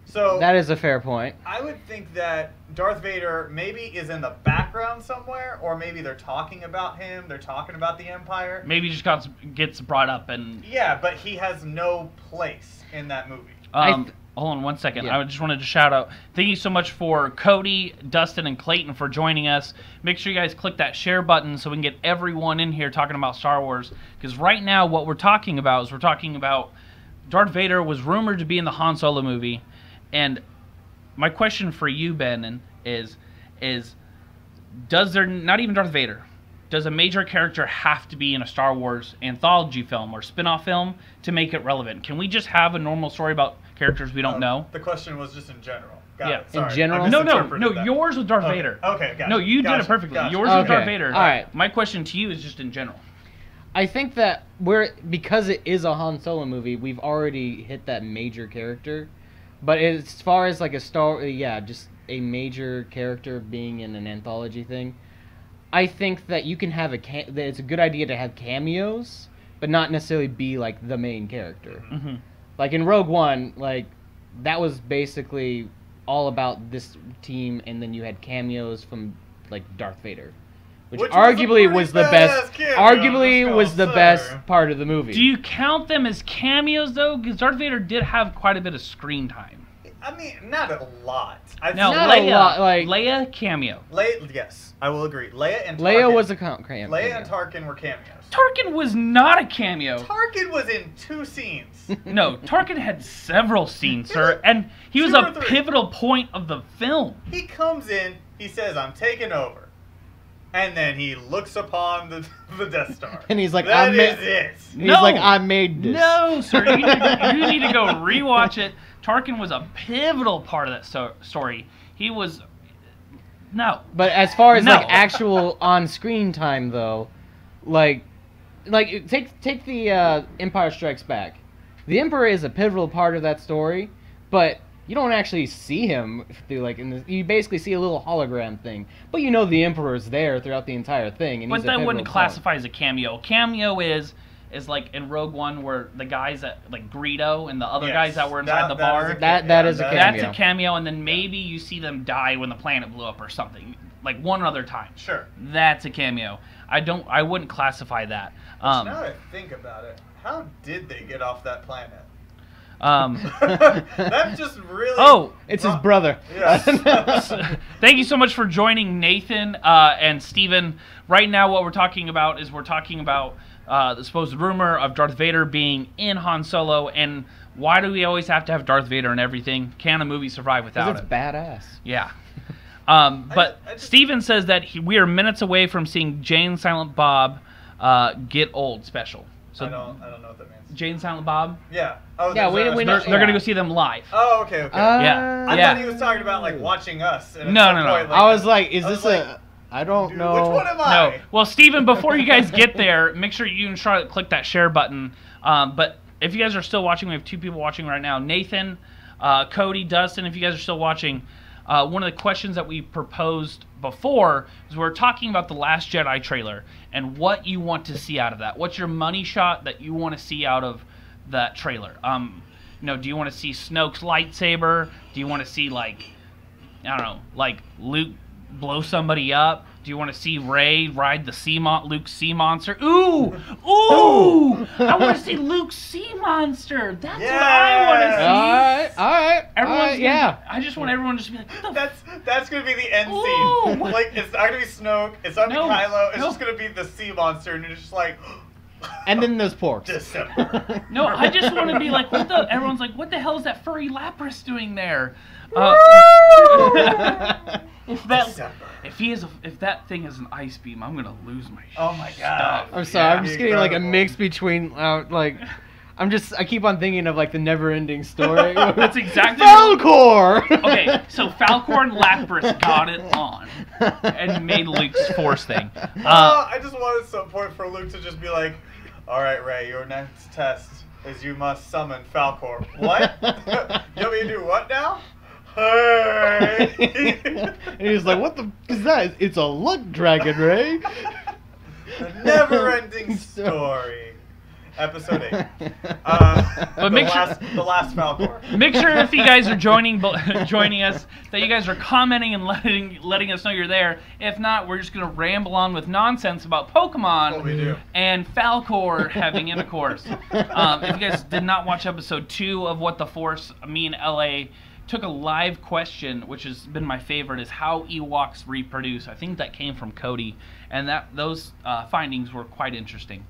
Speaker 4: So
Speaker 3: That is a fair point.
Speaker 4: I would think that Darth Vader maybe is in the background somewhere, or maybe they're talking about him, they're talking about the Empire.
Speaker 2: Maybe he just gets brought up and...
Speaker 4: Yeah, but he has no place in that movie.
Speaker 2: hold on one second.
Speaker 3: Yeah.
Speaker 2: I just wanted to shout out. Thank you so much for Cody, Dustin, and Clayton for joining us. Make sure you guys click that share button so we can get everyone in here talking about Star Wars. Because right now what we're talking about is Darth Vader was rumored to be in the Han Solo movie. And my question for you, Ben, is does there, not even Darth Vader, does a major character have to be in a Star Wars anthology film or spin-off film to make it relevant? Can we just have a normal story about characters we don't know?
Speaker 4: The question was just in general. Got
Speaker 2: Yeah.
Speaker 4: it. Sorry.
Speaker 3: In general?
Speaker 4: I
Speaker 2: No,
Speaker 4: misinterpreted that.
Speaker 2: yours was Darth
Speaker 4: Okay.
Speaker 2: Vader.
Speaker 4: Okay, gotcha.
Speaker 2: No, you did
Speaker 4: Gotcha.
Speaker 2: it perfectly.
Speaker 4: Gotcha.
Speaker 2: Yours was
Speaker 3: Okay,
Speaker 2: Darth Vader.
Speaker 3: all right.
Speaker 2: My question to you is just in general.
Speaker 3: I think that because it is a Han Solo movie, we've already hit that major character. But as far as like just a major character being in an anthology thing, I think that you can have that it's a good idea to have cameos, but not necessarily be like the main character.
Speaker 2: Mm-hmm.
Speaker 3: Like in Rogue One, like that was basically all about this team, and then you had cameos from like Darth Vader. Which arguably was the best. Arguably was the best part of the movie.
Speaker 2: Do you count them as cameos though? Because Darth Vader did have quite a bit of screen time.
Speaker 4: I mean, not a lot.
Speaker 2: No,
Speaker 3: not
Speaker 2: Leia,
Speaker 3: a lot, like-
Speaker 2: Leia cameo.
Speaker 4: Leia, yes, I will agree. Leia and Tarkin.
Speaker 3: Leia was a cameo.
Speaker 4: Leia and Tarkin were cameos.
Speaker 2: Tarkin was not a cameo.
Speaker 4: Tarkin was in 2 scenes.
Speaker 2: No, Tarkin had several scenes, sir, and he was
Speaker 4: 2
Speaker 2: a
Speaker 4: or 3.
Speaker 2: pivotal point of the film.
Speaker 4: He comes in, he says, "I'm taking over," and then he looks upon the Death Star.
Speaker 3: And he's like,
Speaker 4: "That is it."
Speaker 3: He's like, I made this.
Speaker 2: No, sir, you need to go rewatch it. Tarkin was a pivotal part of that story. He was... No.
Speaker 3: But as far as
Speaker 2: No.
Speaker 3: like actual on-screen time, though, like take the Empire Strikes Back. The Emperor is a pivotal part of that story, but you don't actually see him through like you basically see a little hologram thing. But you know the Emperor's there throughout the entire thing, and
Speaker 2: But
Speaker 3: he's a
Speaker 2: that
Speaker 3: pivotal
Speaker 2: wouldn't
Speaker 3: part.
Speaker 2: classify as a cameo. Cameo is like in Rogue One where the guys that like Greedo and the other
Speaker 4: Yes,
Speaker 2: guys that were inside the
Speaker 4: that
Speaker 2: bar.
Speaker 4: is a
Speaker 3: That is a
Speaker 4: that-
Speaker 3: cameo.
Speaker 2: That's a cameo, and then maybe you see them die when the planet blew up or something, like one other time.
Speaker 4: Sure.
Speaker 2: That's a cameo. I wouldn't classify that.
Speaker 4: Now that I think about it, how did they get off that planet?
Speaker 2: Um,
Speaker 4: That just really.
Speaker 2: oh,
Speaker 3: It's his brother.
Speaker 4: Yes.
Speaker 2: thank you so much for joining Nathan and Steven. Right now, what we're talking about the supposed rumor of Darth Vader being in Han Solo, and why do we always have to have Darth Vader in everything? Can a movie survive without
Speaker 3: It's
Speaker 2: it?
Speaker 3: badass.
Speaker 2: Yeah. But
Speaker 4: I just-
Speaker 2: Steven says that we are minutes away from seeing Jane Silent Bob get old special. So
Speaker 4: I don't know what that means.
Speaker 2: Jane Silent Bob,
Speaker 4: Yeah. Oh,
Speaker 3: Yeah,
Speaker 4: there's
Speaker 3: we
Speaker 4: a
Speaker 3: know-
Speaker 2: they're gonna go see them live.
Speaker 4: Oh, okay, okay.
Speaker 2: Yeah.
Speaker 4: I
Speaker 2: Yeah.
Speaker 4: thought he was talking about like watching us. And at
Speaker 2: No,
Speaker 4: some
Speaker 2: no, no.
Speaker 4: point, like,
Speaker 3: I was like, is
Speaker 4: I
Speaker 3: this
Speaker 4: was
Speaker 3: a?
Speaker 4: like,
Speaker 3: I don't
Speaker 4: dude,
Speaker 3: know.
Speaker 4: Which one am
Speaker 2: No.
Speaker 4: I?
Speaker 2: Well, Steven, before you guys get there, make sure you and Charlotte click that share button. But if you guys are still watching, we have 2 people watching right now. Nathan, Cody, Dustin, if you guys are still watching, one of the questions that we proposed before is we're talking about the Last Jedi trailer and what you want to see out of that. What's your money shot that you want to see out of that trailer? Do you want to see Snoke's lightsaber? Do you want to see like Luke blow somebody up? Do you want to see Rey ride the Luke's sea monster? Ooh! I want to see Luke's sea monster. That's what I want to see.
Speaker 3: All right.
Speaker 2: Everyone's
Speaker 3: yeah.
Speaker 2: I just want everyone to just be like, what the
Speaker 4: That's gonna be the end
Speaker 2: Ooh.
Speaker 4: scene. Like it's not gonna be Snoke. It's not gonna be Kylo. It's
Speaker 2: no.
Speaker 4: just gonna be the sea monster, and you're just like.
Speaker 3: And then there's porks.
Speaker 4: December.
Speaker 2: No, I just want to be like, everyone's like, what the hell is that furry Lapras doing there? If that thing is an ice beam, I'm gonna lose my shit.
Speaker 4: Oh my god.
Speaker 3: I'm sorry. I'm
Speaker 4: Yeah.
Speaker 3: just getting like a
Speaker 4: Incredible.
Speaker 3: mix between I keep on thinking of like the never-ending story.
Speaker 2: That's exactly
Speaker 3: Falcor.
Speaker 2: Okay, so Falcor and Lapras got it on and made Luke's Force thing.
Speaker 4: I just wanted some point for Luke to just be like, "All right, Rey, your next test is you must summon Falcor." What? You want me to do what now? Hey.
Speaker 3: And he's like, "What the is that? It's a luck dragon, Ray."
Speaker 4: A never-ending story. Episode 8.
Speaker 2: But make sure-
Speaker 4: the last Falcor.
Speaker 2: Make sure if you guys are joining us that you guys are commenting and letting us know you're there. If not, we're just gonna ramble on with nonsense about Pokemon
Speaker 4: What we do.
Speaker 2: and Falcor having intercourse. If you guys did not watch episode 2 of What the Force, me and LA took a live question, which has been my favorite, is how Ewoks reproduce. I think that came from Cody, and those findings were quite interesting.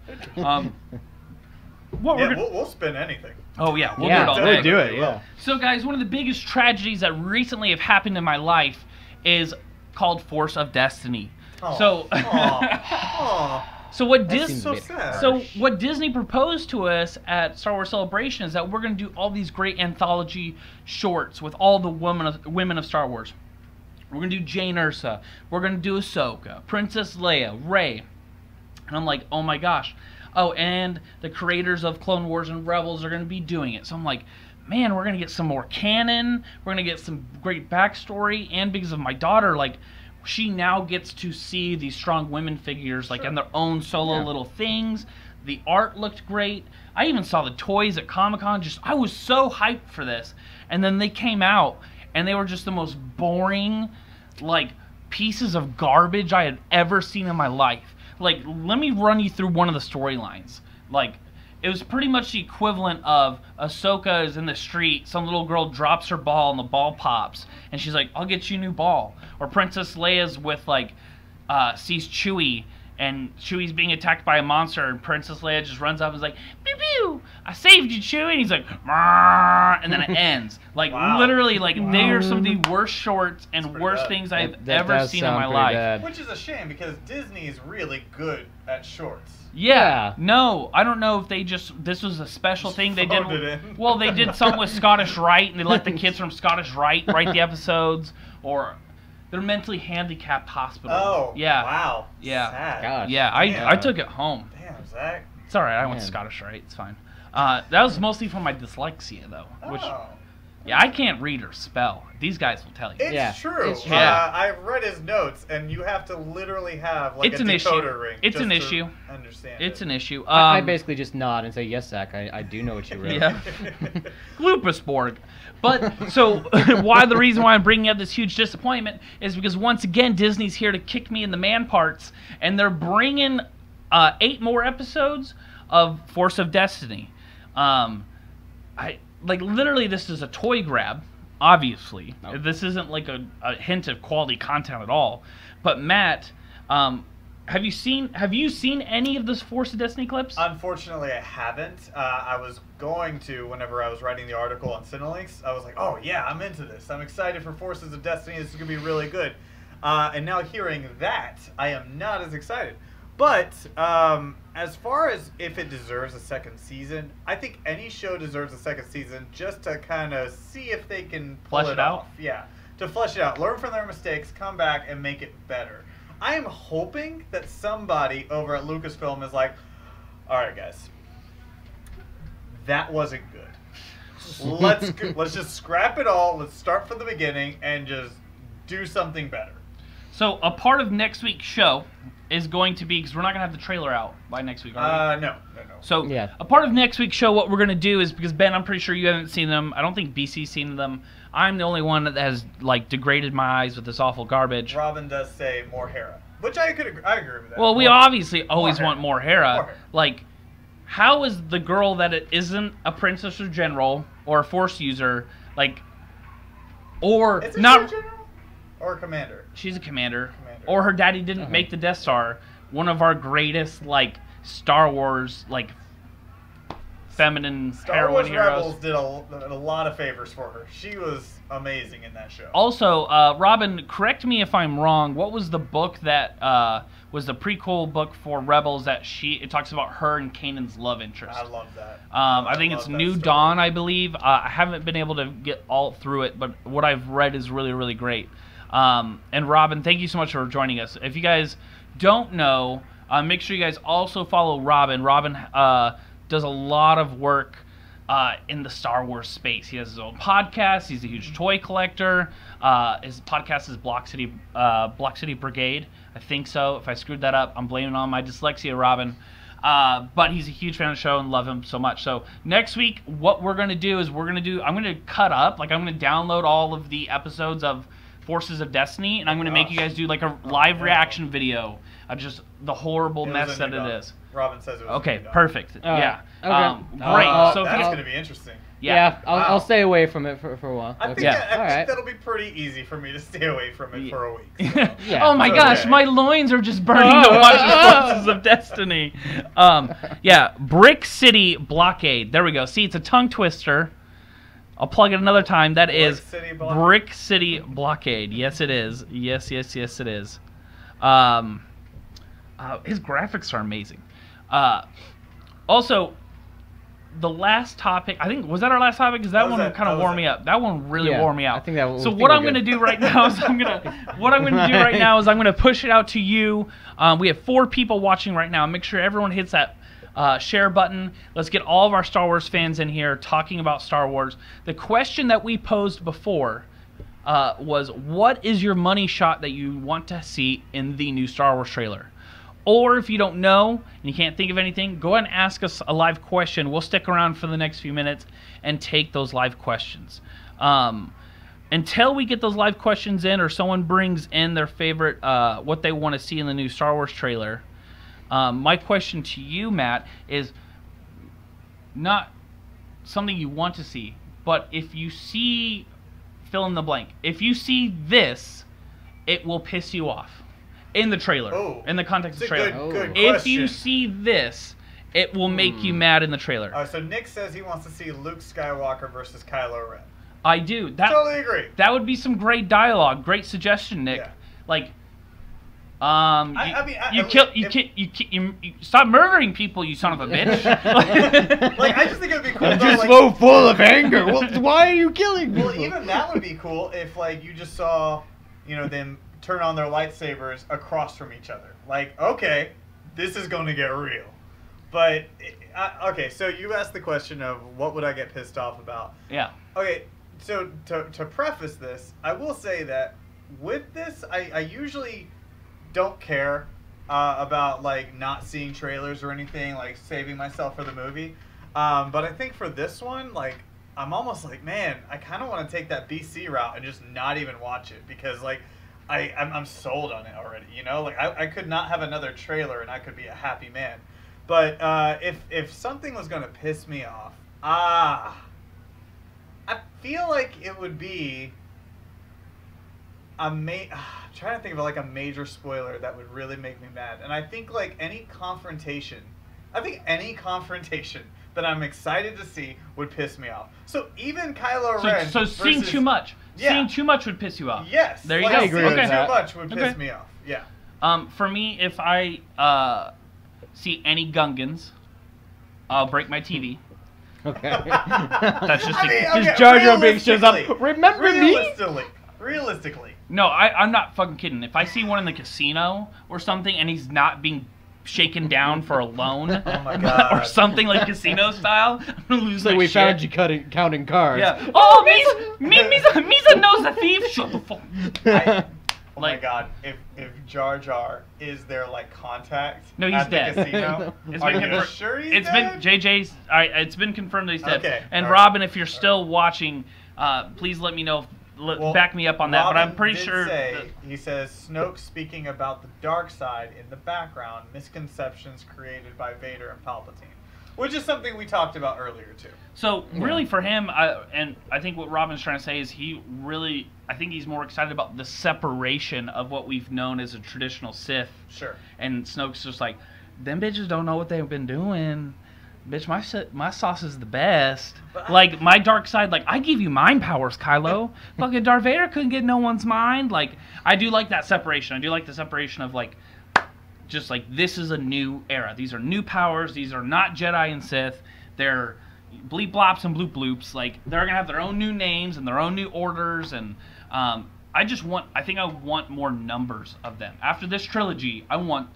Speaker 4: We'll spin anything.
Speaker 2: Oh yeah, we'll
Speaker 3: Yeah,
Speaker 2: do it all
Speaker 3: we'll
Speaker 2: day.
Speaker 3: do it. Yeah.
Speaker 2: So guys, one of the biggest tragedies that recently have happened in my life is called Force of Destiny.
Speaker 4: Aw.
Speaker 2: So
Speaker 4: Aw.
Speaker 2: So what
Speaker 3: That seems
Speaker 2: Disney?
Speaker 3: a bit
Speaker 4: sad.
Speaker 2: So
Speaker 3: harsh.
Speaker 2: what Disney proposed to us at Star Wars Celebration is that we're going to do all these great anthology shorts with all the women of Star Wars. We're going to do Jane Erso. We're going to do Ahsoka, Princess Leia, Rey. And I'm like, oh my gosh. Oh, and the creators of Clone Wars and Rebels are going to be doing it. So I'm like, man, we're going to get some more canon. We're going to get some great backstory. And because of my daughter, like, she now gets to see these strong women figures, like, in their own solo little things. The art looked great. I even saw the toys at Comic-Con. I was so hyped for this. And then they came out, and they were just the most boring, like, pieces of garbage I had ever seen in my life. Like, let me run you through one of the storylines. Like, it was pretty much the equivalent of Ahsoka is in the street, some little girl drops her ball and the ball pops, and she's like, I'll get you a new ball. Or Princess Leia's with, like, sees Chewie, and Chewie's being attacked by a monster, and Princess Leia just runs up and is like, pew pew, I saved you, Chewie, and he's like, Marr, and then it ends. Like, literally, like, they are some of the worst shorts and worst things I've ever seen in my life.
Speaker 3: Bad.
Speaker 4: Which is a shame because Disney is really good at shorts.
Speaker 2: Yeah, no, I don't know if they this was a special thing they did.
Speaker 4: phoned it in.
Speaker 2: Well, they did something with Scottish Rite, and they let the kids from Scottish Rite write the episodes, or they're mentally handicapped hospital.
Speaker 4: Oh,
Speaker 2: yeah,
Speaker 4: wow.
Speaker 2: Yeah.
Speaker 4: Sad.
Speaker 3: Gosh.
Speaker 2: yeah. I took it home.
Speaker 4: Damn, Zach.
Speaker 2: It's all right. I went
Speaker 3: Man.
Speaker 2: to Scottish Rite. It's fine. That was mostly for my dyslexia, though. Which,
Speaker 4: Oh.
Speaker 2: yeah, I can't read or spell. These guys will tell you.
Speaker 4: It's
Speaker 3: Yeah,
Speaker 4: true.
Speaker 3: it's true.
Speaker 2: Yeah.
Speaker 4: I've read his notes, and you have to literally have like
Speaker 2: It's
Speaker 4: a
Speaker 2: an issue.
Speaker 4: decoder ring.
Speaker 2: It's
Speaker 4: just
Speaker 2: an
Speaker 4: to
Speaker 2: issue.
Speaker 4: Understand
Speaker 2: It's
Speaker 4: it.
Speaker 2: an issue.
Speaker 3: I basically just nod and say, yes, Zach, I do know what you wrote.
Speaker 2: Yeah. Glupusborg. But, so, the reason why I'm bringing up this huge disappointment is because, once again, Disney's here to kick me in the man parts, and they're bringing 8 more episodes of Force of Destiny. Literally, this is a toy grab, obviously.
Speaker 3: Nope.
Speaker 2: This isn't like a hint of quality content at all. But, Matt, have you seen any of those Force of Destiny clips?
Speaker 4: Unfortunately, I haven't. I was going to whenever I was writing the article on Cinelinx. I was like, oh yeah, I'm into this. I'm excited for Forces of Destiny. This is going to be really good. And now hearing that, I am not as excited. But as far as if it deserves a second season, I think any show deserves a second season just to kind of see if they can pull
Speaker 2: Flesh it out?
Speaker 4: off. Yeah, to flesh it out, learn from their mistakes, come back and make it better. I am hoping that somebody over at Lucasfilm is like, all right, guys, that wasn't good. Let's just scrap it all. Let's start from the beginning and just do something better.
Speaker 2: So, a part of next week's show is going to be, because we're not going to have the trailer out by next week, are we?
Speaker 4: No.
Speaker 2: So,
Speaker 3: Yeah.
Speaker 2: a part of next week's show, what we're going to do is, because Ben, I'm pretty sure you haven't seen them. I don't think BC's seen them. I'm the only one that has, like, degraded my eyes with this awful garbage.
Speaker 4: Robin does say more Hera, which I agree with that.
Speaker 2: Well, we
Speaker 4: More-
Speaker 2: obviously always
Speaker 4: Hera.
Speaker 2: want more Hera.
Speaker 4: More Hera.
Speaker 2: Like, how is the girl that it isn't a princess or general or a force user, like, or
Speaker 4: Is it
Speaker 2: not...
Speaker 4: a general or a commander?
Speaker 2: She's a commander.
Speaker 4: Commander.
Speaker 2: Or her daddy didn't make the Death Star. One of our greatest, like, Star Wars, like, feminine
Speaker 4: Star
Speaker 2: heroine
Speaker 4: Wars
Speaker 2: heroes.
Speaker 4: Rebels did a lot of favors for her. She was amazing in that show.
Speaker 2: Also, Robin, correct me if I'm wrong. What was the book that was the prequel book for Rebels that it talks about her and Kanan's love interest?
Speaker 4: I love that.
Speaker 2: I think it's
Speaker 4: love that
Speaker 2: New
Speaker 4: story.
Speaker 2: Dawn, I believe. I haven't been able to get all through it, but what I've read is really, really great. And Robin, thank you so much for joining us. If you guys don't know, make sure you guys also follow Robin. Robin does a lot of work in the Star Wars space. He has his own podcast. He's a huge toy collector. His podcast is Block City Brigade. I think so. If I screwed that up, I'm blaming it on my dyslexia, Robin. But he's a huge fan of the show and love him so much. So next week, what we're going to do is I'm going to cut up. Like, I'm going to download all of the episodes of Forces of Destiny, and I'm going to make you guys do like a live reaction video of just the horrible
Speaker 4: It was
Speaker 2: mess
Speaker 4: a
Speaker 2: that
Speaker 4: New
Speaker 2: it
Speaker 4: Dawn.
Speaker 2: is.
Speaker 4: Robin says it was a
Speaker 2: Okay,
Speaker 4: New Dawn.
Speaker 2: perfect. Yeah.
Speaker 3: Okay.
Speaker 2: Great. So if
Speaker 4: that's
Speaker 2: you,
Speaker 4: going to be interesting.
Speaker 2: yeah.
Speaker 3: I'll stay away from it for a while.
Speaker 4: I think,
Speaker 3: Okay.
Speaker 2: Yeah.
Speaker 4: I
Speaker 3: All
Speaker 4: think
Speaker 3: right.
Speaker 4: that'll be pretty easy for me to stay away from it for a week.
Speaker 3: Yeah.
Speaker 2: Oh my
Speaker 4: Okay.
Speaker 2: gosh, my loins are just burning to watch Forces of Destiny. Yeah, Brick City Blockade. There we go. See, it's a tongue twister. I'll plug it another time. That is
Speaker 4: City Blockade.
Speaker 2: Brick City Blockade. Yes, it is. Yes, it is. his graphics are amazing. Also, the last topic, I think, was that our last topic? Because that one kind of wore me up. That one really wore me out.
Speaker 3: I think that.
Speaker 2: So what I'm going to do right now is I'm going to push it out to you. We have 4 people watching right now. Make sure everyone hits that share button. Let's get all of our Star Wars fans in here talking about Star Wars. The question that we posed before was, what is your money shot that you want to see in the new Star Wars trailer? Or if you don't know and you can't think of anything, go ahead and ask us a live question. We'll stick around for the next few minutes and take those live questions. Until we get those live questions in, or someone brings in their favorite, what they want to see in the new Star Wars trailer, my question to you, Matt, is not something you want to see, but if you see, fill in the blank, if you see this, it will piss you off. In the trailer, in the context of the trailer.
Speaker 4: Good
Speaker 2: if you see this, it will make you mad in the trailer.
Speaker 4: So Nick says he wants to see Luke Skywalker versus Kylo Ren.
Speaker 2: I do.
Speaker 4: Totally agree.
Speaker 2: That would be some great dialogue. Great suggestion, Nick.
Speaker 4: Yeah.
Speaker 2: Like,
Speaker 4: you
Speaker 2: stop murdering people, you son of a bitch.
Speaker 4: Like, I just think it would be cool.
Speaker 3: I'm just so full of anger. Well, why are you killing me?
Speaker 4: Well, even that would be cool if, like, you just saw, them turn on their lightsabers across from each other. Like, okay, this is going to get real. But, okay, so you asked the question of what would I get pissed off about?
Speaker 2: Yeah.
Speaker 4: Okay, so to preface this, I will say that with this, I usually don't care about, like, not seeing trailers or anything, like, saving myself for the movie. But I think for this one, like, I'm almost like, man, I kind of want to take that BC route and just not even watch it, because, like, I'm sold on it already, Like, I could not have another trailer and I could be a happy man. But if something was going to piss me off, I feel like it would be I'm trying to think of, like, a major spoiler that would really make me mad. And I think, like, any confrontation that I'm excited to see would piss me off. So even Kylo Ren.
Speaker 2: So seeing too much.
Speaker 4: Yeah.
Speaker 2: Seeing too much would piss you off.
Speaker 4: Yes.
Speaker 2: There you
Speaker 4: like,
Speaker 2: go.
Speaker 3: I agree with
Speaker 4: seeing
Speaker 3: that.
Speaker 4: too much would piss me off. Yeah.
Speaker 2: For me, if I see any Gungans, I'll break my TV.
Speaker 3: Okay.
Speaker 2: That's just
Speaker 3: just Jar Jar Binks shows up. Remember me?
Speaker 4: Realistically.
Speaker 2: No, I'm not fucking kidding. If I see one in the casino or something and he's not being shaken down for a loan,
Speaker 4: oh my God,
Speaker 2: or something like casino style, I'm gonna lose
Speaker 3: like
Speaker 2: my
Speaker 3: we
Speaker 2: shit.
Speaker 3: found you counting cards.
Speaker 2: Yeah. Oh, Misa knows the thief. Shut the fuck.
Speaker 4: Oh my God! If Jar Jar is their, like, contact,
Speaker 2: no, he's
Speaker 4: at
Speaker 2: dead.
Speaker 4: The casino, are you sure he's dead?
Speaker 2: JJ's. It's been confirmed that he's dead.
Speaker 4: Okay.
Speaker 2: And
Speaker 4: all
Speaker 2: Robin,
Speaker 4: right.
Speaker 2: if you're still watching, please let me know. Back me up on that.
Speaker 4: Robin
Speaker 2: but I'm pretty
Speaker 4: did
Speaker 2: sure.
Speaker 4: He says Snoke speaking about the dark side in the background, misconceptions created by Vader and Palpatine, which is something we talked about earlier too.
Speaker 2: So really, for him, and I think what Robin's trying to say is I think he's more excited about the separation of what we've known as a traditional Sith.
Speaker 4: Sure.
Speaker 2: And Snoke's just like, them bitches don't know what they've been doing. Bitch, my sauce is the best. Like, my dark side, like, I give you mind powers, Kylo. Fucking Darth Vader couldn't get no one's mind. Like, I do like that separation. I do like the separation of, like, just like, this is a new era. These are new powers. These are not Jedi and Sith. They're bleep blops and bloop bloops. Like, they're gonna have their own new names and their own new orders. And I think I want more numbers of them. After this trilogy, I want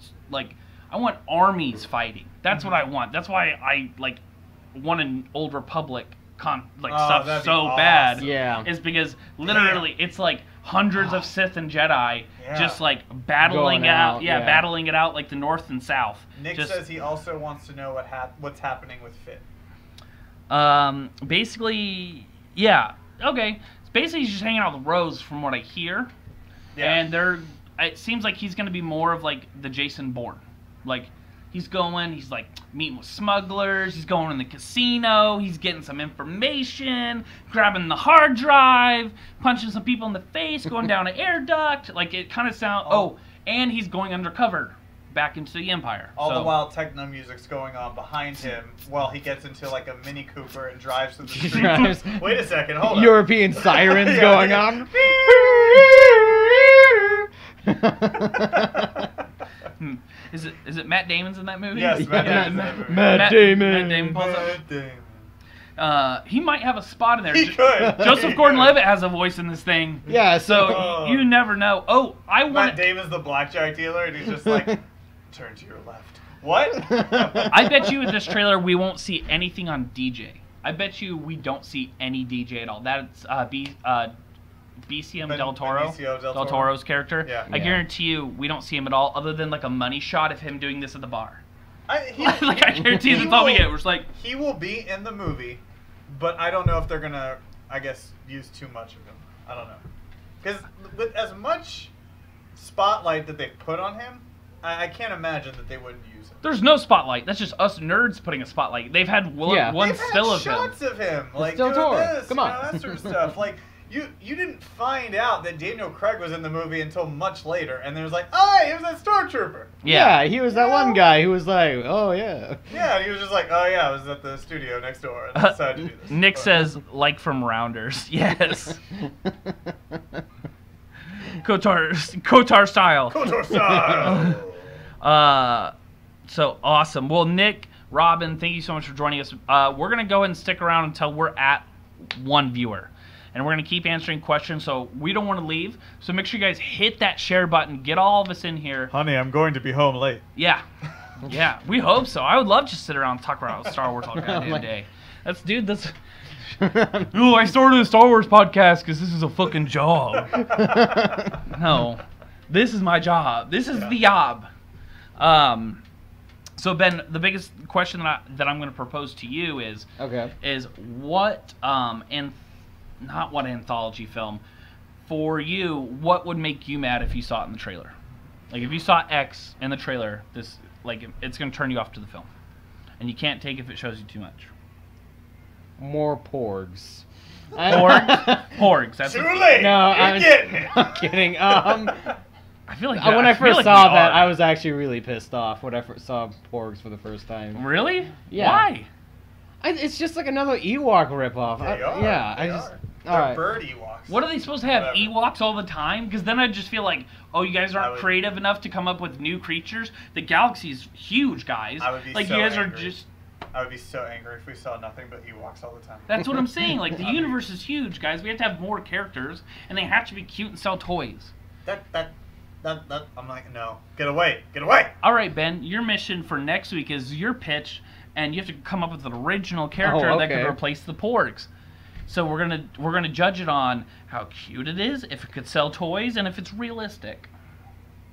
Speaker 2: armies fighting. That's what I want. That's why I want an Old Republic stuff so
Speaker 4: awesome.
Speaker 2: bad.
Speaker 3: Yeah.
Speaker 2: Is because literally it's like hundreds of Sith and Jedi just like battling battling it out like the North and South.
Speaker 4: Nick says he also wants to know what's happening with Finn.
Speaker 2: Basically, yeah. Okay. Basically, he's just hanging out with Rose from what I hear. Yeah. And it seems like he's going to be more of like the Jason Bourne. Like, he's like meeting with smugglers, he's going in the casino, he's getting some information, grabbing the hard drive, punching some people in the face, going down an air duct. Like, it kind of sounds, and he's going undercover back into the Empire.
Speaker 4: All the while techno music's going on behind him while he gets into like a Mini Cooper and drives through the streets. Wait a second, hold on.
Speaker 3: European sirens going on.
Speaker 2: Is it Matt Damon's in that movie?
Speaker 4: Yes, Matt
Speaker 3: Yeah,
Speaker 4: Damon's in that movie.
Speaker 3: Matt Damon.
Speaker 2: Matt Damon pulls up.
Speaker 4: Matt Damon.
Speaker 2: He might have a spot in there.
Speaker 4: He could.
Speaker 2: Joseph
Speaker 4: He
Speaker 2: Gordon-Levitt has a voice in this thing.
Speaker 3: Yeah,
Speaker 2: So
Speaker 4: Oh.
Speaker 2: you never know. Oh, I
Speaker 4: Matt
Speaker 2: want.
Speaker 4: Damon's the blackjack dealer, and he's just like, turn to your left. What?
Speaker 2: I bet you in this trailer we won't see anything on DJ. I bet you we don't see any DJ at all. That's BCM Del Toro.
Speaker 4: Benicio del
Speaker 2: Del
Speaker 4: Toro.
Speaker 2: Toro's character.
Speaker 4: Yeah.
Speaker 2: I guarantee you we don't see him at all, other than like a money shot of him doing this at the bar.
Speaker 4: I
Speaker 2: guarantee you that's all we get. We're just like,
Speaker 4: he will be in the movie, but I don't know if they're gonna, I guess, use too much of him. I don't know, because with as much spotlight that they put on him, I can't imagine that they wouldn't use him.
Speaker 2: there's no spotlight. That's just us nerds putting a spotlight. They've had one
Speaker 4: They've
Speaker 2: still
Speaker 4: had
Speaker 2: of him.
Speaker 4: shots of him, like
Speaker 3: Del
Speaker 4: doing
Speaker 3: Toro.
Speaker 4: this,
Speaker 3: Come
Speaker 4: you
Speaker 3: on.
Speaker 4: know, that sort of stuff. Like you didn't find out that Daniel Craig was in the movie until much later, and there was like, oh, he was that stormtrooper.
Speaker 2: Yeah.
Speaker 3: He was that one guy who was like, oh yeah.
Speaker 4: Yeah, and he was just like, oh yeah, I was at the studio next door, and I decided to do this.
Speaker 2: Nick
Speaker 4: But-
Speaker 2: says, like from Rounders. Yes. Kotar style.
Speaker 4: Kotor style.
Speaker 2: So awesome. Well, Nick, Robin, thank you so much for joining us. We're going to go ahead and stick around until we're at 1 viewer. And we're going to keep answering questions, so we don't want to leave. So make sure you guys hit that share button. Get all of us in here.
Speaker 4: Honey, I'm going to be home late.
Speaker 2: Yeah. Yeah, we hope so. I would love to sit around and talk about Star Wars all goddamn
Speaker 3: like-
Speaker 2: day. That's... Oh, I started a Star Wars podcast because this is a fucking job. No. This is my job. This is the job. So Ben, the biggest question that I'm going to propose to you is what and not what anthology film for you, what would make you mad if you saw it in the trailer? Like if you saw X in the trailer, this it's going to turn you off to the film. And you can't take if it shows you too much.
Speaker 3: More porgs.
Speaker 2: Porgs. That's
Speaker 4: Too late.
Speaker 3: No,
Speaker 4: You're getting it.
Speaker 3: I'm kidding.
Speaker 2: I feel like
Speaker 3: When I
Speaker 2: feel
Speaker 3: first
Speaker 2: like
Speaker 3: saw
Speaker 2: we
Speaker 3: that,
Speaker 2: are.
Speaker 3: I was actually really pissed off when I first saw porgs for the first time.
Speaker 2: Really?
Speaker 3: Yeah.
Speaker 2: Why?
Speaker 3: It's just like another Ewok ripoff.
Speaker 4: They are.
Speaker 3: Yeah,
Speaker 4: They
Speaker 3: I just.
Speaker 4: are.
Speaker 3: All
Speaker 4: They're
Speaker 3: right.
Speaker 4: bird Ewoks.
Speaker 2: What are they supposed to have?
Speaker 4: Whatever.
Speaker 2: Ewoks all the time? Because then I just feel like, oh, you guys aren't creative enough to come up with new creatures. The galaxy's huge, guys.
Speaker 4: I would be
Speaker 2: like
Speaker 4: so
Speaker 2: you guys
Speaker 4: angry.
Speaker 2: are just.
Speaker 4: I would be so angry if we saw nothing but Ewoks all the time.
Speaker 2: That's what I'm saying. Like the universe is huge, guys. We have to have more characters, and they have to be cute and sell toys.
Speaker 4: That. I'm like, no. Get away. Get away.
Speaker 2: All right, Ben. Your mission for next week is your pitch, and you have to come up with an original character that could replace the porgs. So we're gonna judge it on how cute it is, if it could sell toys, and if it's realistic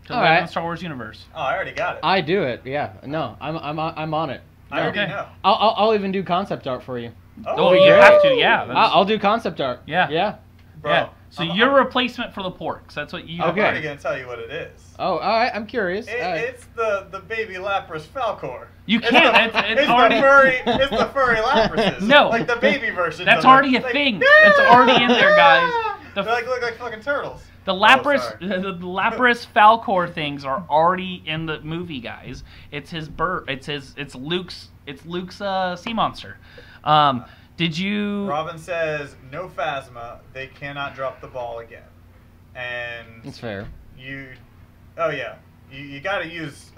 Speaker 2: to live in the Star Wars universe.
Speaker 4: Oh, I already got it.
Speaker 3: I do it. Yeah. No, I'm on it.
Speaker 4: I already
Speaker 2: Okay.
Speaker 4: know.
Speaker 3: I'll even do concept art for you.
Speaker 2: Oh, you have to, yeah. That's-
Speaker 3: I'll do concept art.
Speaker 2: Yeah.
Speaker 3: Yeah.
Speaker 4: Bro,
Speaker 2: yeah. So you're a replacement for the porks. That's what you.
Speaker 4: I'm
Speaker 3: Okay.
Speaker 4: already gonna tell you what it is.
Speaker 3: Oh, all right. I'm curious. All right.
Speaker 4: It's the baby Lapras Falcor.
Speaker 2: You can't. It's
Speaker 4: It's
Speaker 2: already.
Speaker 4: the furry. It's the furry Laprases.
Speaker 2: No.
Speaker 4: Like the baby version.
Speaker 2: That's already a thing. That's already in there, guys.
Speaker 4: They look like fucking turtles.
Speaker 2: The
Speaker 4: Oh,
Speaker 2: Lapras,
Speaker 4: sorry.
Speaker 2: the Lapras Falcor things are already in the movie, guys. It's his bird. It's Luke's sea monster. Did you?
Speaker 4: Robin says no Phasma. They cannot drop the ball again. And
Speaker 3: It's fair.
Speaker 4: Oh yeah, you got to use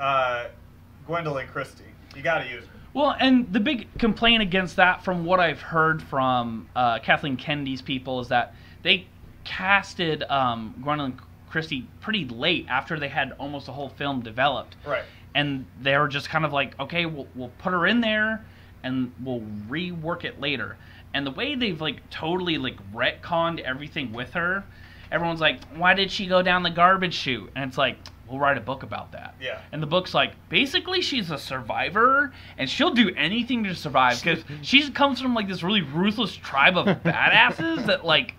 Speaker 4: Gwendoline Christie. You got to use her.
Speaker 2: Well, and the big complaint against that, from what I've heard from Kathleen Kennedy's people, is that they casted Gwendoline Christie pretty late after they had almost a whole film developed.
Speaker 4: Right.
Speaker 2: And they were just kind of like, okay, we'll put her in there, and we'll rework it later. And the way they've totally retconned everything with her, everyone's like, why did she go down the garbage chute? And it's like, we'll write a book about that.
Speaker 4: Yeah.
Speaker 2: And the book's like, basically she's a survivor, and she'll do anything to survive, because she comes from this really ruthless tribe of badasses that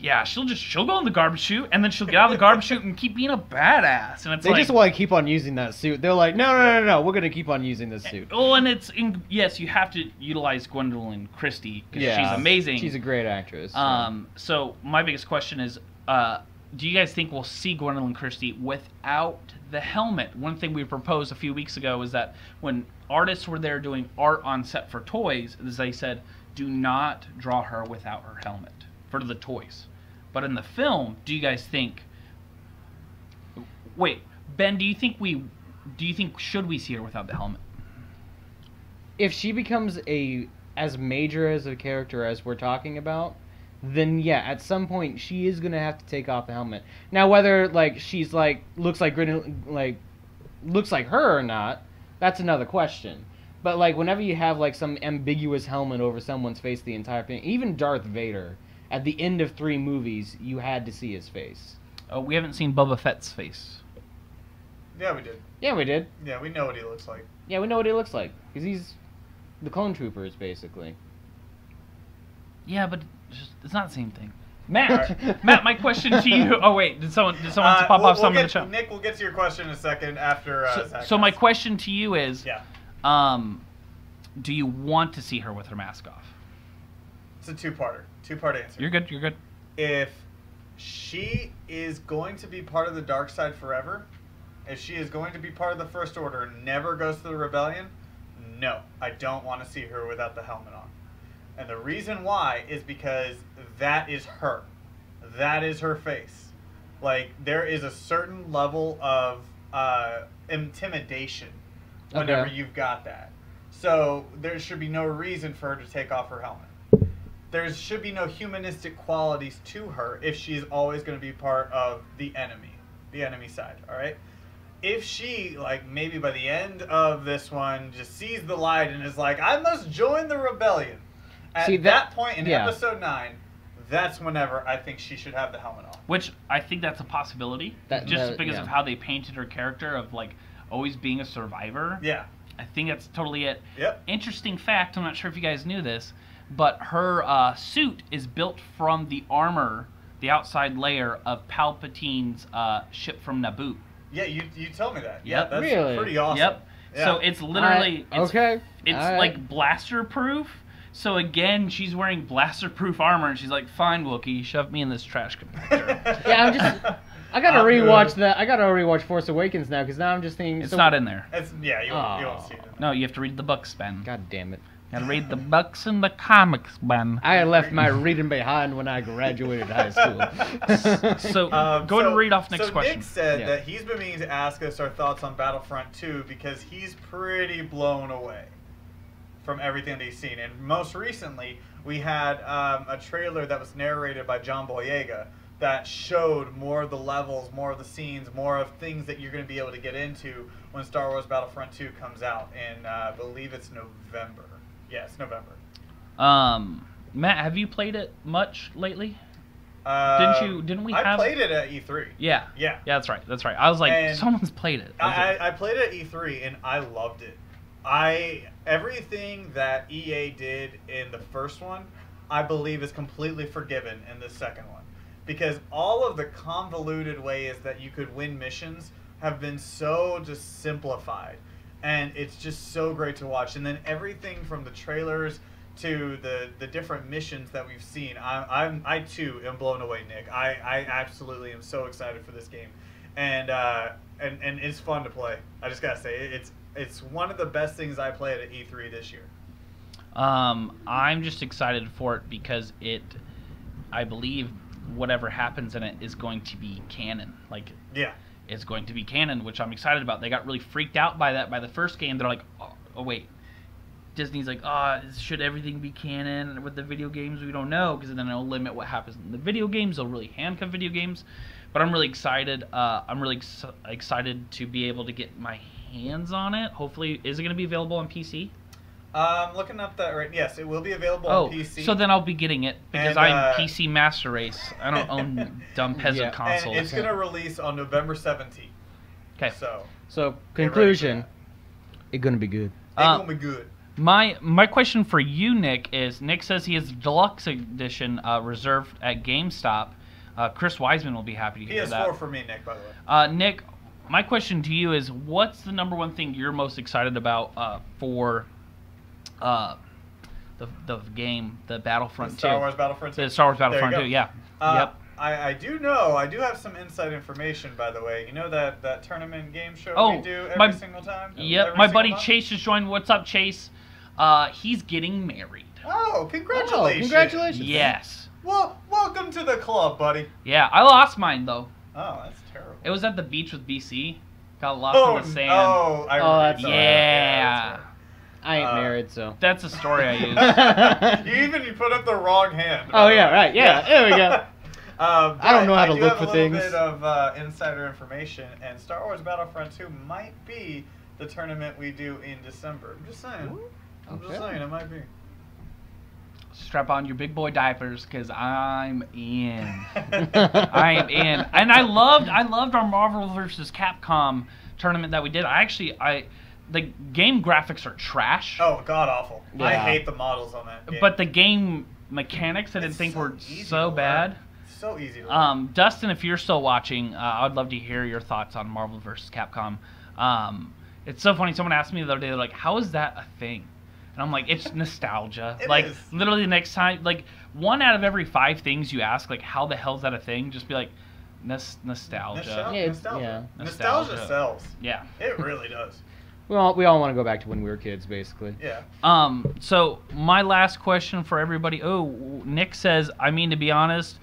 Speaker 2: yeah, she'll go in the garbage chute, and then she'll get out of the garbage chute and keep being a badass. And it's
Speaker 3: They just want to keep on using that suit. They're like, no, we're gonna keep on using this suit.
Speaker 2: Oh, and yes, you have to utilize Gwendoline Christie because she's amazing.
Speaker 3: She's a great actress.
Speaker 2: So my biggest question is, do you guys think we'll see Gwendoline Christie without the helmet? One thing we proposed a few weeks ago was that when artists were there doing art on set for toys, as they said, do not draw her without her helmet for the toys. But in the film, do you guys think... Wait, Ben, do you think we do you think should we see her without the helmet?
Speaker 3: If she becomes as major as a character as we're talking about, then yeah, at some point she is gonna have to take off the helmet. Now, whether like she's like looks like her or not, that's another question. But like whenever you have like some ambiguous helmet over someone's face the entire thing, even Darth Vader, at the end of 3 movies, you had to see his face.
Speaker 2: Oh, we haven't seen Boba Fett's face.
Speaker 4: Yeah, we did.
Speaker 3: Yeah, we did.
Speaker 4: Yeah, we know what he looks like.
Speaker 3: Yeah, we know what he looks like because he's the clone troopers basically.
Speaker 2: Yeah, but it's not the same thing. Matt, Matt, my question to you. Oh wait, did someone pop off something in the chat?
Speaker 4: Nick, we'll get to your question in a second after.
Speaker 2: So my question to you is,
Speaker 4: yeah.
Speaker 2: Do you want to see her with her mask off?
Speaker 4: It's a two-part answer.
Speaker 2: You're good. You're good.
Speaker 4: If she is going to be part of the dark side forever, if she is going to be part of the First Order and never goes to the rebellion, no, I don't want to see her without the helmet on. And the reason why is because that is her. That is her face. Like, there is a certain level of intimidation whenever you've got that. So there should be no reason for her to take off her helmet. There should be no humanistic qualities to her if she is always going to be part of the enemy side, all right? If she, like, maybe by the end of this one just sees the light and is like, I must join the rebellion. At that point in episode 9, that's whenever I think she should have the helmet on.
Speaker 2: Which I think that's a possibility, just because of how they painted her character of, like, always being a survivor.
Speaker 4: Yeah.
Speaker 2: I think that's totally it.
Speaker 4: Yep.
Speaker 2: Interesting fact, I'm not sure if you guys knew this, but her suit is built from the armor, the outside layer of Palpatine's ship from Naboo.
Speaker 4: Yeah, you told me that.
Speaker 2: Yep.
Speaker 4: Yeah, that's
Speaker 3: really?
Speaker 4: pretty awesome.
Speaker 2: Yep.
Speaker 4: Yeah.
Speaker 2: So it's literally it's
Speaker 3: Right.
Speaker 2: like blaster proof. So again, she's wearing blaster proof armor, and she's like, "Fine, Wookiee, shove me in this trash compactor."
Speaker 3: Yeah, I gotta rewatch that. I gotta rewatch Force Awakens now because now I'm just thinking
Speaker 2: It's not in there.
Speaker 4: You won't see it.
Speaker 2: No, you have to read the books, Ben.
Speaker 3: God damn it!
Speaker 2: Gotta read the books and the comics, Ben.
Speaker 3: I left my reading behind when I graduated high school.
Speaker 2: So go ahead and read off next question.
Speaker 4: Nick said that he's been meaning to ask us our thoughts on Battlefront 2 because he's pretty blown away from everything that he's seen. And most recently, we had a trailer that was narrated by John Boyega that showed more of the levels, more of the scenes, more of things that you're going to be able to get into when Star Wars Battlefront 2 comes out. And I believe it's November. Yeah, it's November.
Speaker 2: Matt, have you played it much lately? Didn't we have...
Speaker 4: I played it at E3.
Speaker 2: Yeah. That's right. I was like, someone's played it.
Speaker 4: I played it at E3, and I loved it. Everything that EA did in the first one, I believe is completely forgiven in the second one. Because all of the convoluted ways that you could win missions have been so just simplified. And it's just so great to watch. And then everything from the trailers to the different missions that we've seen, I too am blown away, Nick. I absolutely am so excited for this game. And it's fun to play. I just gotta say, it's one of the best things I played at E3 this year.
Speaker 2: I'm just excited for it because I believe whatever happens in it is going to be canon. Like,
Speaker 4: yeah.
Speaker 2: It's going to be canon, which I'm excited about. They got really freaked out by that by the first game. They're like, oh wait. Disney's like, should everything be canon with the video games? We don't know, because then it'll limit what happens in the video games. They'll really handcuff video games. But I'm really excited. I'm really excited to be able to get my hands on it. Hopefully, is it going to be available on PC?
Speaker 4: Looking up that right. Yes, it will be available on PC.
Speaker 2: So then I'll be getting it because I'm PC Master Race. I don't own dumb peasant consoles.
Speaker 4: And it's going to release on November 17th.
Speaker 2: Okay.
Speaker 4: So
Speaker 3: conclusion, it's going to be good.
Speaker 4: It's going to be good.
Speaker 2: My question for you, Nick, is Nick says he has a deluxe edition reserved at GameStop. Chris Wiseman will be happy to hear that.
Speaker 4: PS4 for me, Nick, by the way.
Speaker 2: Nick, my question to you is, what's the number one thing you're most excited about for the game, the Battlefront 2?
Speaker 4: Star Wars Battlefront 2?
Speaker 2: The Star Wars Battlefront 2, yeah. Yep.
Speaker 4: I do have some inside information, by the way. You know that tournament game show we do every single time?
Speaker 2: Yep, my buddy Chase just joined. What's up, Chase? He's getting married.
Speaker 4: Oh, congratulations.
Speaker 3: Congratulations.
Speaker 2: Yes.
Speaker 4: Well, welcome to the club, buddy.
Speaker 2: Yeah, I lost mine, though.
Speaker 4: Oh, that's terrible.
Speaker 2: It was at the beach with BC. Got lost in the sand.
Speaker 4: Oh, I remember.
Speaker 3: that's
Speaker 2: yeah.
Speaker 3: I ain't married, so.
Speaker 2: That's a story I use.
Speaker 4: You put up the wrong hand.
Speaker 3: Oh yeah, right. Yeah, there we go.
Speaker 4: I
Speaker 3: don't know how to look for things.
Speaker 4: I do have a little bit of insider information, and Star Wars Battlefront 2 might be the tournament we do in December. I'm just saying. I'm just saying, it might be.
Speaker 2: Strap on your big boy diapers, because I'm in. I am in. And I loved our Marvel vs. Capcom tournament that we did. The game graphics are trash.
Speaker 4: Oh, god awful.
Speaker 3: Yeah.
Speaker 4: I hate the models on that game.
Speaker 2: But the game mechanics I didn't think were so bad.
Speaker 4: So easy to learn.
Speaker 2: Dustin, if you're still watching, I'd love to hear your thoughts on Marvel vs. Capcom. It's so funny. Someone asked me the other day, they're like, "How is that a thing?" And I'm like, "It's nostalgia."
Speaker 4: It
Speaker 2: like
Speaker 4: is.
Speaker 2: literally the next time, like 1 out of every 5 things you ask, like, "How the hell is that a thing?" Just be like, nostalgia.
Speaker 3: Yeah,
Speaker 4: Nostalgia.
Speaker 3: yeah.
Speaker 4: Nostalgia sells.
Speaker 2: Yeah.
Speaker 4: It really does.
Speaker 3: We all want to go back to when we were kids, basically.
Speaker 4: Yeah.
Speaker 2: So my last question for everybody. Oh, Nick says, I mean, to be honest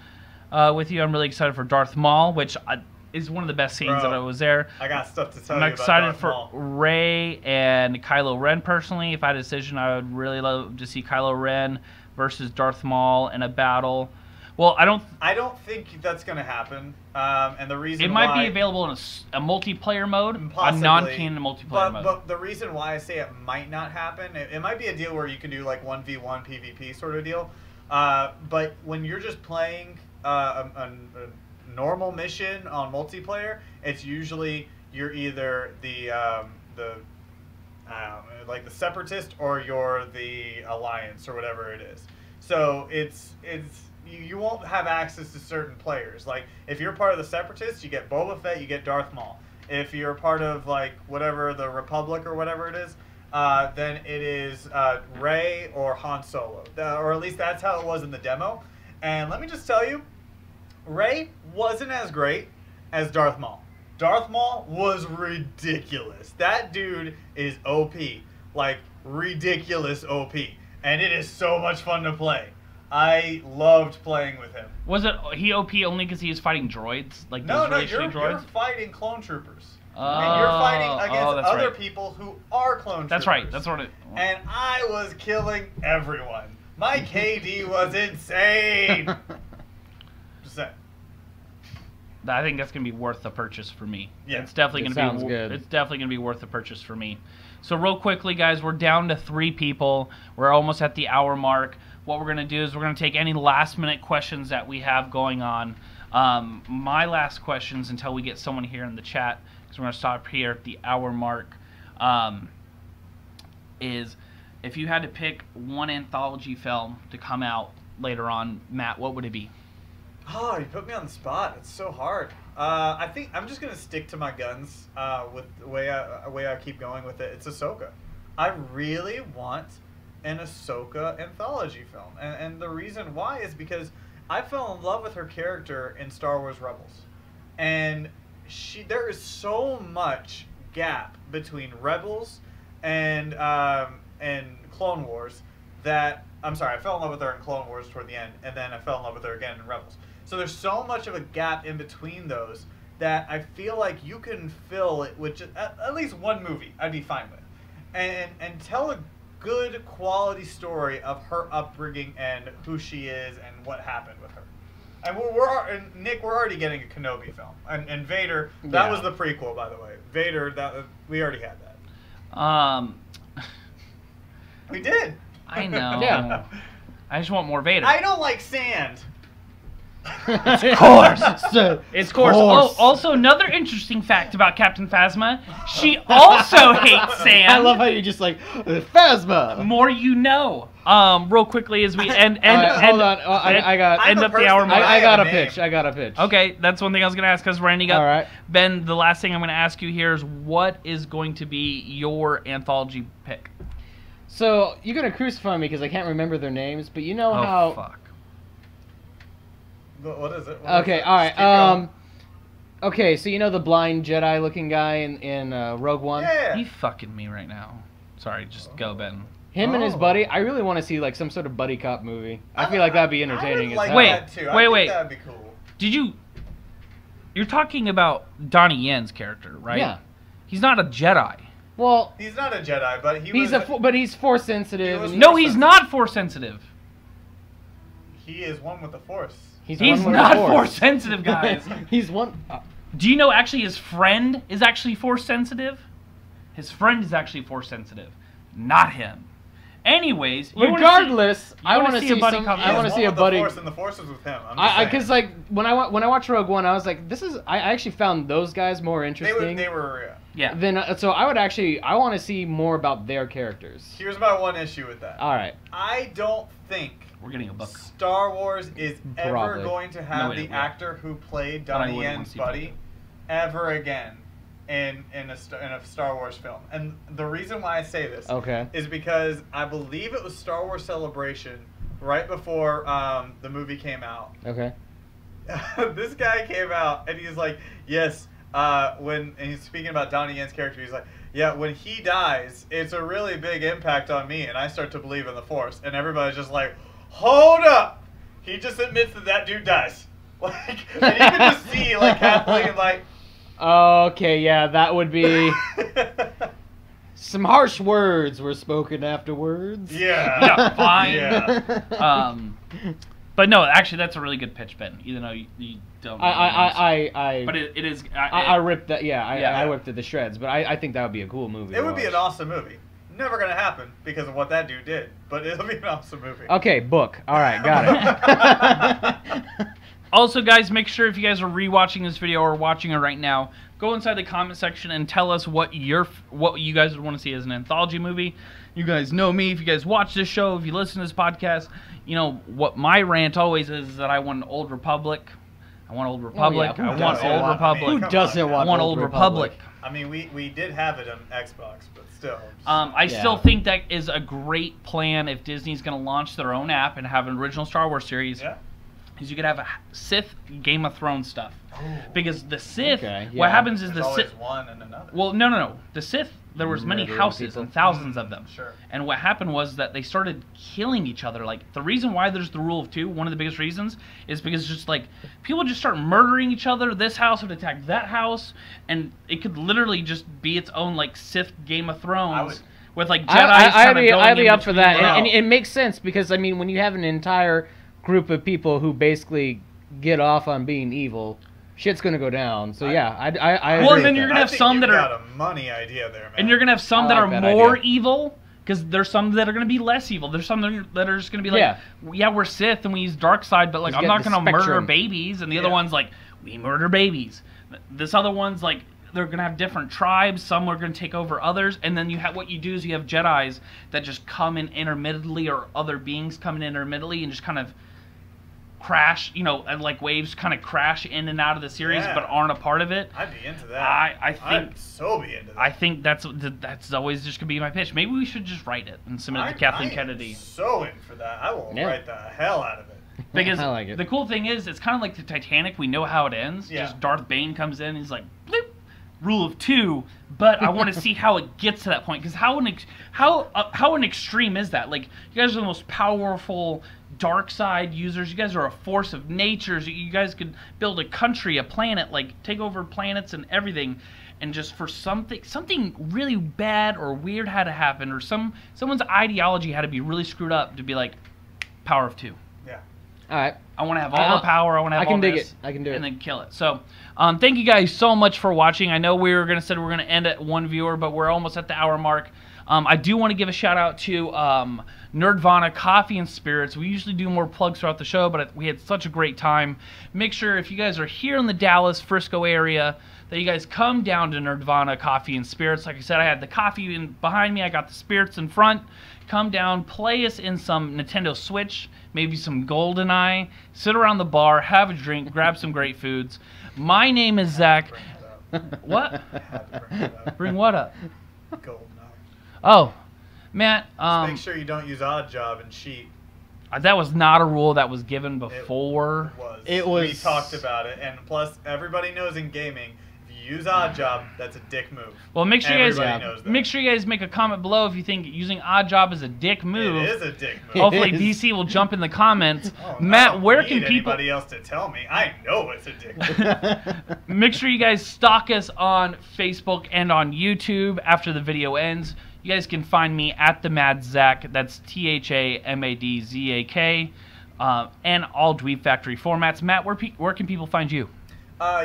Speaker 2: with you, I'm really excited for Darth Maul, which is one of the best scenes that I was there.
Speaker 4: I got stuff to tell
Speaker 2: I'm
Speaker 4: you about
Speaker 2: excited
Speaker 4: Darth
Speaker 2: for
Speaker 4: Maul.
Speaker 2: Rey and Kylo Ren personally. If I had a decision, I would really love to see Kylo Ren versus Darth Maul in a battle. Well, I don't
Speaker 4: think that's going to happen. And the reason
Speaker 2: it might be available in a multiplayer mode,
Speaker 4: possibly,
Speaker 2: a non-canon multiplayer mode.
Speaker 4: But the reason why I say it might not happen, it might be a deal where you can do like 1v1 PvP sort of deal. But when you're just playing a normal mission on multiplayer, it's usually you're either like the Separatist or you're the Alliance or whatever it is. So you won't have access to certain players. Like, if you're part of the Separatists, you get Boba Fett, you get Darth Maul. If you're part of, like, whatever, the Republic or whatever it is, then it is Rey or Han Solo. Or at least that's how it was in the demo. And let me just tell you, Rey wasn't as great as Darth Maul. Darth Maul was ridiculous. That dude is OP. Like, ridiculous OP. And it is so much fun to play. I loved playing with him.
Speaker 2: Was it he OP only because he was fighting droids? Like
Speaker 4: No,
Speaker 2: those
Speaker 4: you're
Speaker 2: droids?
Speaker 4: fighting clone troopers.
Speaker 2: Oh,
Speaker 4: And you're fighting against
Speaker 2: that's
Speaker 4: other
Speaker 2: right.
Speaker 4: people who are clone troopers.
Speaker 2: That's right. That's what it.
Speaker 4: And I was killing everyone. My KD was insane. Just saying.
Speaker 2: I think that's gonna be worth the purchase for me.
Speaker 4: Yeah.
Speaker 2: It's definitely
Speaker 3: It
Speaker 2: gonna
Speaker 3: sounds
Speaker 2: be.
Speaker 3: good.
Speaker 2: It's definitely gonna be worth the purchase for me. So real quickly, guys, we're down to 3 people. We're almost at the hour mark. What we're gonna do is we're gonna take any last-minute questions that we have going on. My last questions until we get someone here in the chat, because we're gonna stop here at the hour mark. Is if you had to pick one anthology film to come out later on, Matt, what would it be?
Speaker 4: Oh, you put me on the spot. It's so hard. I think I'm just gonna stick to my guns with the way I keep going with it. It's Ahsoka. I really want an Ahsoka anthology film, and the reason why is because I fell in love with her character in Star Wars Rebels, and there is so much gap between Rebels and Clone Wars that I fell in love with her in Clone Wars toward the end, and then I fell in love with her again in Rebels. So there's so much of a gap in between those that I feel like you can fill it with just, at least one movie I'd be fine with. And tell a good quality story of her upbringing and who she is and what happened with her. And Nick, we're already getting a Kenobi film. And Vader, that was the prequel, by the way. Vader, we already had that. We did.
Speaker 2: I know.
Speaker 3: Yeah.
Speaker 2: I just want more Vader.
Speaker 4: I don't like sand.
Speaker 2: Of course. It's course.
Speaker 3: course.
Speaker 2: Oh, also, another interesting fact about Captain Phasma, she also hates sand.
Speaker 3: I love how you just like Phasma.
Speaker 2: More you know. Real quickly as we end.
Speaker 3: Hold on. I got.
Speaker 2: End
Speaker 4: I'm
Speaker 2: up
Speaker 4: the
Speaker 2: the hour
Speaker 4: person
Speaker 2: mark.
Speaker 4: that
Speaker 3: I got a
Speaker 4: name.
Speaker 3: pitch. I got a pitch.
Speaker 2: Okay, that's one thing I was gonna ask because Randy got.
Speaker 3: All right.
Speaker 2: Ben, the last thing I'm gonna ask you here is what is going to be your anthology pick?
Speaker 3: So you're gonna crucify me because I can't remember their names, but you know how.
Speaker 2: Fuck.
Speaker 4: What is it?
Speaker 3: Okay, all right. Okay, so you know the blind Jedi looking guy in Rogue One?
Speaker 4: Yeah.
Speaker 2: You fucking me right now. Sorry, just go, Ben.
Speaker 3: Him and his
Speaker 4: Oh.
Speaker 3: buddy. I really want to see like some sort of buddy cop movie. I feel like that'd be entertaining as
Speaker 4: I would like
Speaker 3: hell.
Speaker 2: Wait,
Speaker 4: that too.
Speaker 2: wait,
Speaker 4: I
Speaker 2: wait.
Speaker 4: think that'd be cool.
Speaker 2: Did you? You're talking about Donnie Yen's character, right?
Speaker 3: Yeah.
Speaker 2: He's not a Jedi.
Speaker 3: Well,
Speaker 4: He's not a Jedi, but
Speaker 3: he's Force sensitive.
Speaker 4: He was
Speaker 3: and
Speaker 2: No, he's not Force sensitive.
Speaker 4: he is one with the Force.
Speaker 2: He's
Speaker 3: one with
Speaker 2: not
Speaker 3: the
Speaker 2: Force sensitive, guys.
Speaker 3: He's one.
Speaker 2: Do you know actually his friend is actually Force sensitive? His friend is actually Force sensitive, not him. Anyways,
Speaker 3: Regardless, I
Speaker 2: wanna
Speaker 3: want to
Speaker 2: see
Speaker 3: see
Speaker 2: a buddy
Speaker 3: some.
Speaker 2: couple.
Speaker 3: I want to see a buddy.
Speaker 4: The Force, and the Force is with him. I'm just saying.
Speaker 3: Because like when I watched Rogue One, I was like, this is. I actually found those guys more interesting.
Speaker 4: They were.
Speaker 2: Yeah.
Speaker 3: Then so I want to see more about their characters.
Speaker 4: Here's my one issue with that.
Speaker 3: All right.
Speaker 4: I don't think
Speaker 2: We're getting a book.
Speaker 4: Star Wars is ever
Speaker 3: Probably.
Speaker 4: going to have
Speaker 2: No, it
Speaker 4: the
Speaker 2: won't.
Speaker 4: actor who played
Speaker 2: But I
Speaker 4: Donnie
Speaker 2: wouldn't
Speaker 4: Yen's
Speaker 2: want to see
Speaker 4: buddy
Speaker 2: book.
Speaker 4: ever again in a Star Wars film. And the reason why I say this
Speaker 3: Okay.
Speaker 4: is because I believe it was Star Wars Celebration right before the movie came out.
Speaker 3: Okay.
Speaker 4: This guy came out and he's like, yes, and he's speaking about Donnie Yen's character, he's like, yeah, when he dies, it's a really big impact on me, and I start to believe in the Force. And everybody's just like, hold up! He just admits that dude dies. Like, and you can just see, like, Kathleen, like...
Speaker 3: Okay, yeah, that would be... Some harsh words were spoken afterwards.
Speaker 4: Yeah.
Speaker 2: Yeah, fine.
Speaker 4: Yeah.
Speaker 2: But no, actually, that's a really good pitch, Ben. Even though you don't. But it is.
Speaker 3: I ripped that. Yeah,
Speaker 2: Yeah.
Speaker 3: I ripped it to shreds. But I think that would be a cool movie.
Speaker 4: It would be an awesome movie. Never gonna happen because of what that dude did, but it'll be an awesome movie.
Speaker 3: Okay, book. All right, got it.
Speaker 2: Also, guys, make sure if you guys are rewatching this video or watching it right now, go inside the comment section and tell us what you guys would want to see as an anthology movie. You guys know me. If you guys watch this show, if you listen to this podcast, you know what my rant always is that I want an Old Republic. I want Old Republic.
Speaker 3: who
Speaker 2: I want
Speaker 3: doesn't?
Speaker 2: Old Republic.
Speaker 3: Who doesn't
Speaker 2: I want Old Republic.
Speaker 4: I mean, we did have it on Xbox, but still.
Speaker 2: I still think that is a great plan if Disney's going to launch their own app and have an original Star Wars series.
Speaker 4: Yeah.
Speaker 2: Is you could have a Sith Game of Thrones stuff. Because the Sith,
Speaker 3: Okay,
Speaker 2: what
Speaker 3: yeah.
Speaker 2: happens is
Speaker 4: There's
Speaker 2: the
Speaker 4: always
Speaker 2: Sith.
Speaker 4: one and another.
Speaker 2: Well, no. The Sith, there was many
Speaker 3: Murdering
Speaker 2: houses
Speaker 3: people.
Speaker 2: and thousands of them.
Speaker 4: Sure.
Speaker 2: And what happened was that they started killing each other. Like, the reason why there's the rule of two, one of the biggest reasons, is because just like people just start murdering each other. This house would attack that house, and it could literally just be its own like Sith Game of Thrones. With like Jedi.
Speaker 3: I'd be up for that,
Speaker 4: Wow.
Speaker 3: and it makes sense because I mean, when you have an entire group of people who basically get off on being evil, shit's gonna go down. So yeah, I
Speaker 2: Well,
Speaker 3: agree
Speaker 2: then
Speaker 3: with
Speaker 2: you're
Speaker 3: that.
Speaker 2: gonna have some that
Speaker 4: got
Speaker 2: are,
Speaker 4: a money idea there, man.
Speaker 2: and you're gonna have some
Speaker 3: I
Speaker 2: that
Speaker 3: like
Speaker 2: are
Speaker 3: that
Speaker 2: more
Speaker 3: idea.
Speaker 2: evil. Because there's some that are going to be less evil. There's some that are just going to be like, yeah, we're Sith and we use dark side, but like
Speaker 3: Just
Speaker 2: I'm
Speaker 3: get
Speaker 2: not
Speaker 3: the
Speaker 2: going to murder
Speaker 3: spectrum.
Speaker 2: babies. And the other
Speaker 4: Yeah.
Speaker 2: one's like, we murder babies. This other one's like, they're going to have different tribes. Some are going to take over others. And then you have what you do is you have Jedis that just come in intermittently, or other beings come in intermittently and just kind of crash, you know, and like waves kind of crash in and out of the series,
Speaker 4: Yeah.
Speaker 2: but aren't a part of it.
Speaker 4: I'd be into that.
Speaker 2: I think
Speaker 4: I'd so be into that.
Speaker 2: I think that's always just gonna be my pitch. Maybe we should just write it and submit it to Kathleen
Speaker 4: I am
Speaker 2: Kennedy.
Speaker 4: so in for that. I will
Speaker 3: Yeah.
Speaker 4: write the hell out of it.
Speaker 2: Because
Speaker 3: I like it.
Speaker 2: the cool thing is, it's kind of like the Titanic. We know how it ends.
Speaker 4: Yeah.
Speaker 2: Just Darth Bane comes in. And he's like, bloop, rule of two. But I want to see how it gets to that point. Because how an extreme is that? Like, you guys are the most powerful dark side users. You guys are a force of nature. You guys could build a country, a planet, like take over planets and everything. And just for something really bad or weird had to happen, or someone's ideology had to be really screwed up to be like, power of two.
Speaker 4: Yeah.
Speaker 3: All right.
Speaker 2: I want to have all the power. I want to have
Speaker 3: I can
Speaker 2: all
Speaker 3: dig
Speaker 2: this.
Speaker 3: it. I can do it.
Speaker 2: And then kill it. So, thank you guys so much for watching. I know we were going to say we're going to end at 1 viewer, but we're almost at the hour mark. I do want to give a shout out to Nerdvana Coffee and Spirits. We usually do more plugs throughout the show, but we had such a great time. Make sure if you guys are here in the Dallas, Frisco area, that you guys come down to Nerdvana Coffee and Spirits. Like I said, I had the coffee behind me. I got the spirits in front. Come down, play us in some Nintendo Switch, maybe some GoldenEye, sit around the bar, have a drink, grab some great foods. My name is Zach. What?
Speaker 4: Had to bring it up.
Speaker 2: Bring what up?
Speaker 4: GoldenEye.
Speaker 2: Oh, Matt,
Speaker 4: Just make sure you don't use Odd Job and cheat.
Speaker 2: that was not a rule that was given before.
Speaker 3: It was-
Speaker 4: We talked about it, and plus, everybody knows in gaming, if you use Oddjob, that's a dick move.
Speaker 2: Well, make sure you
Speaker 4: Everybody knows that.
Speaker 2: guys make a comment below if you think using Oddjob is a dick move.
Speaker 4: It is a dick move.
Speaker 2: Hopefully,
Speaker 3: It is.
Speaker 2: DC will jump in the comments.
Speaker 4: Oh,
Speaker 2: Matt,
Speaker 4: no,
Speaker 2: where
Speaker 4: I
Speaker 2: can
Speaker 4: need
Speaker 2: people?
Speaker 4: anybody else to tell me? I know it's a dick move.
Speaker 2: Make sure you guys stalk us on Facebook and on YouTube after the video ends. You guys can find me at the Mad Zach. That's THAMADZAK, and all Dweeb Factory formats. Matt, where can people find you?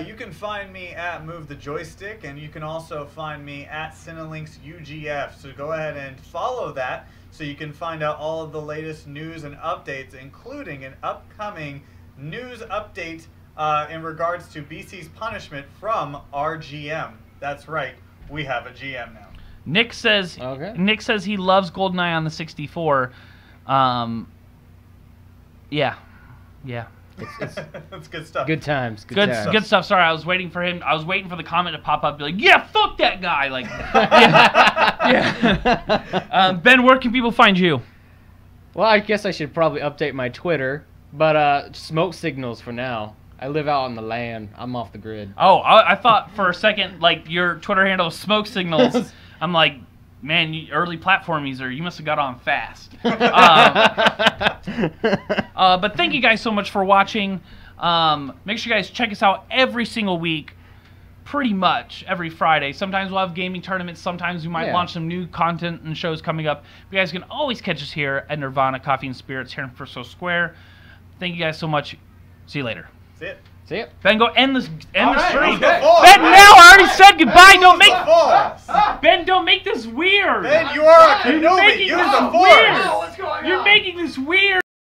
Speaker 4: You can find me at Move the Joystick, and you can also find me at Cinelinks UGF. So go ahead and follow that so you can find out all of the latest news and updates, including an upcoming news update in regards to BC's punishment from our GM. That's right, we have a GM now.
Speaker 2: Nick says he loves GoldenEye on the 64. Yeah.
Speaker 4: That's good stuff.
Speaker 3: Good times.
Speaker 2: Good stuff. Sorry, I was waiting for the comment to pop up, be like, yeah, fuck that guy. Like, yeah. Ben, where can people find you?
Speaker 3: Well, I guess I should probably update my Twitter, but smoke signals for now. I live out on the land. I'm off the grid.
Speaker 2: Oh, I thought for a second, like, your Twitter handle was Smoke Signals. I'm like, man, you early platform user, you must have got on fast. But thank you guys so much for watching. Make sure you guys check us out every single week, pretty much every Friday. Sometimes we'll have gaming tournaments. Sometimes we might launch some new content and shows coming up. You guys can always catch us here at Nirvana Coffee and Spirits here in Frisco Square. Thank you guys so much. See you later.
Speaker 4: See it.
Speaker 2: Ben, go end the stream.
Speaker 1: Okay.
Speaker 2: Ben, now I already said goodbye. Ben, don't make this weird.
Speaker 4: Ben, you are a Kenobi.
Speaker 2: You're making
Speaker 4: Use
Speaker 2: this
Speaker 4: the
Speaker 2: weird.
Speaker 4: Force.
Speaker 1: What's going on?
Speaker 2: You're making this weird.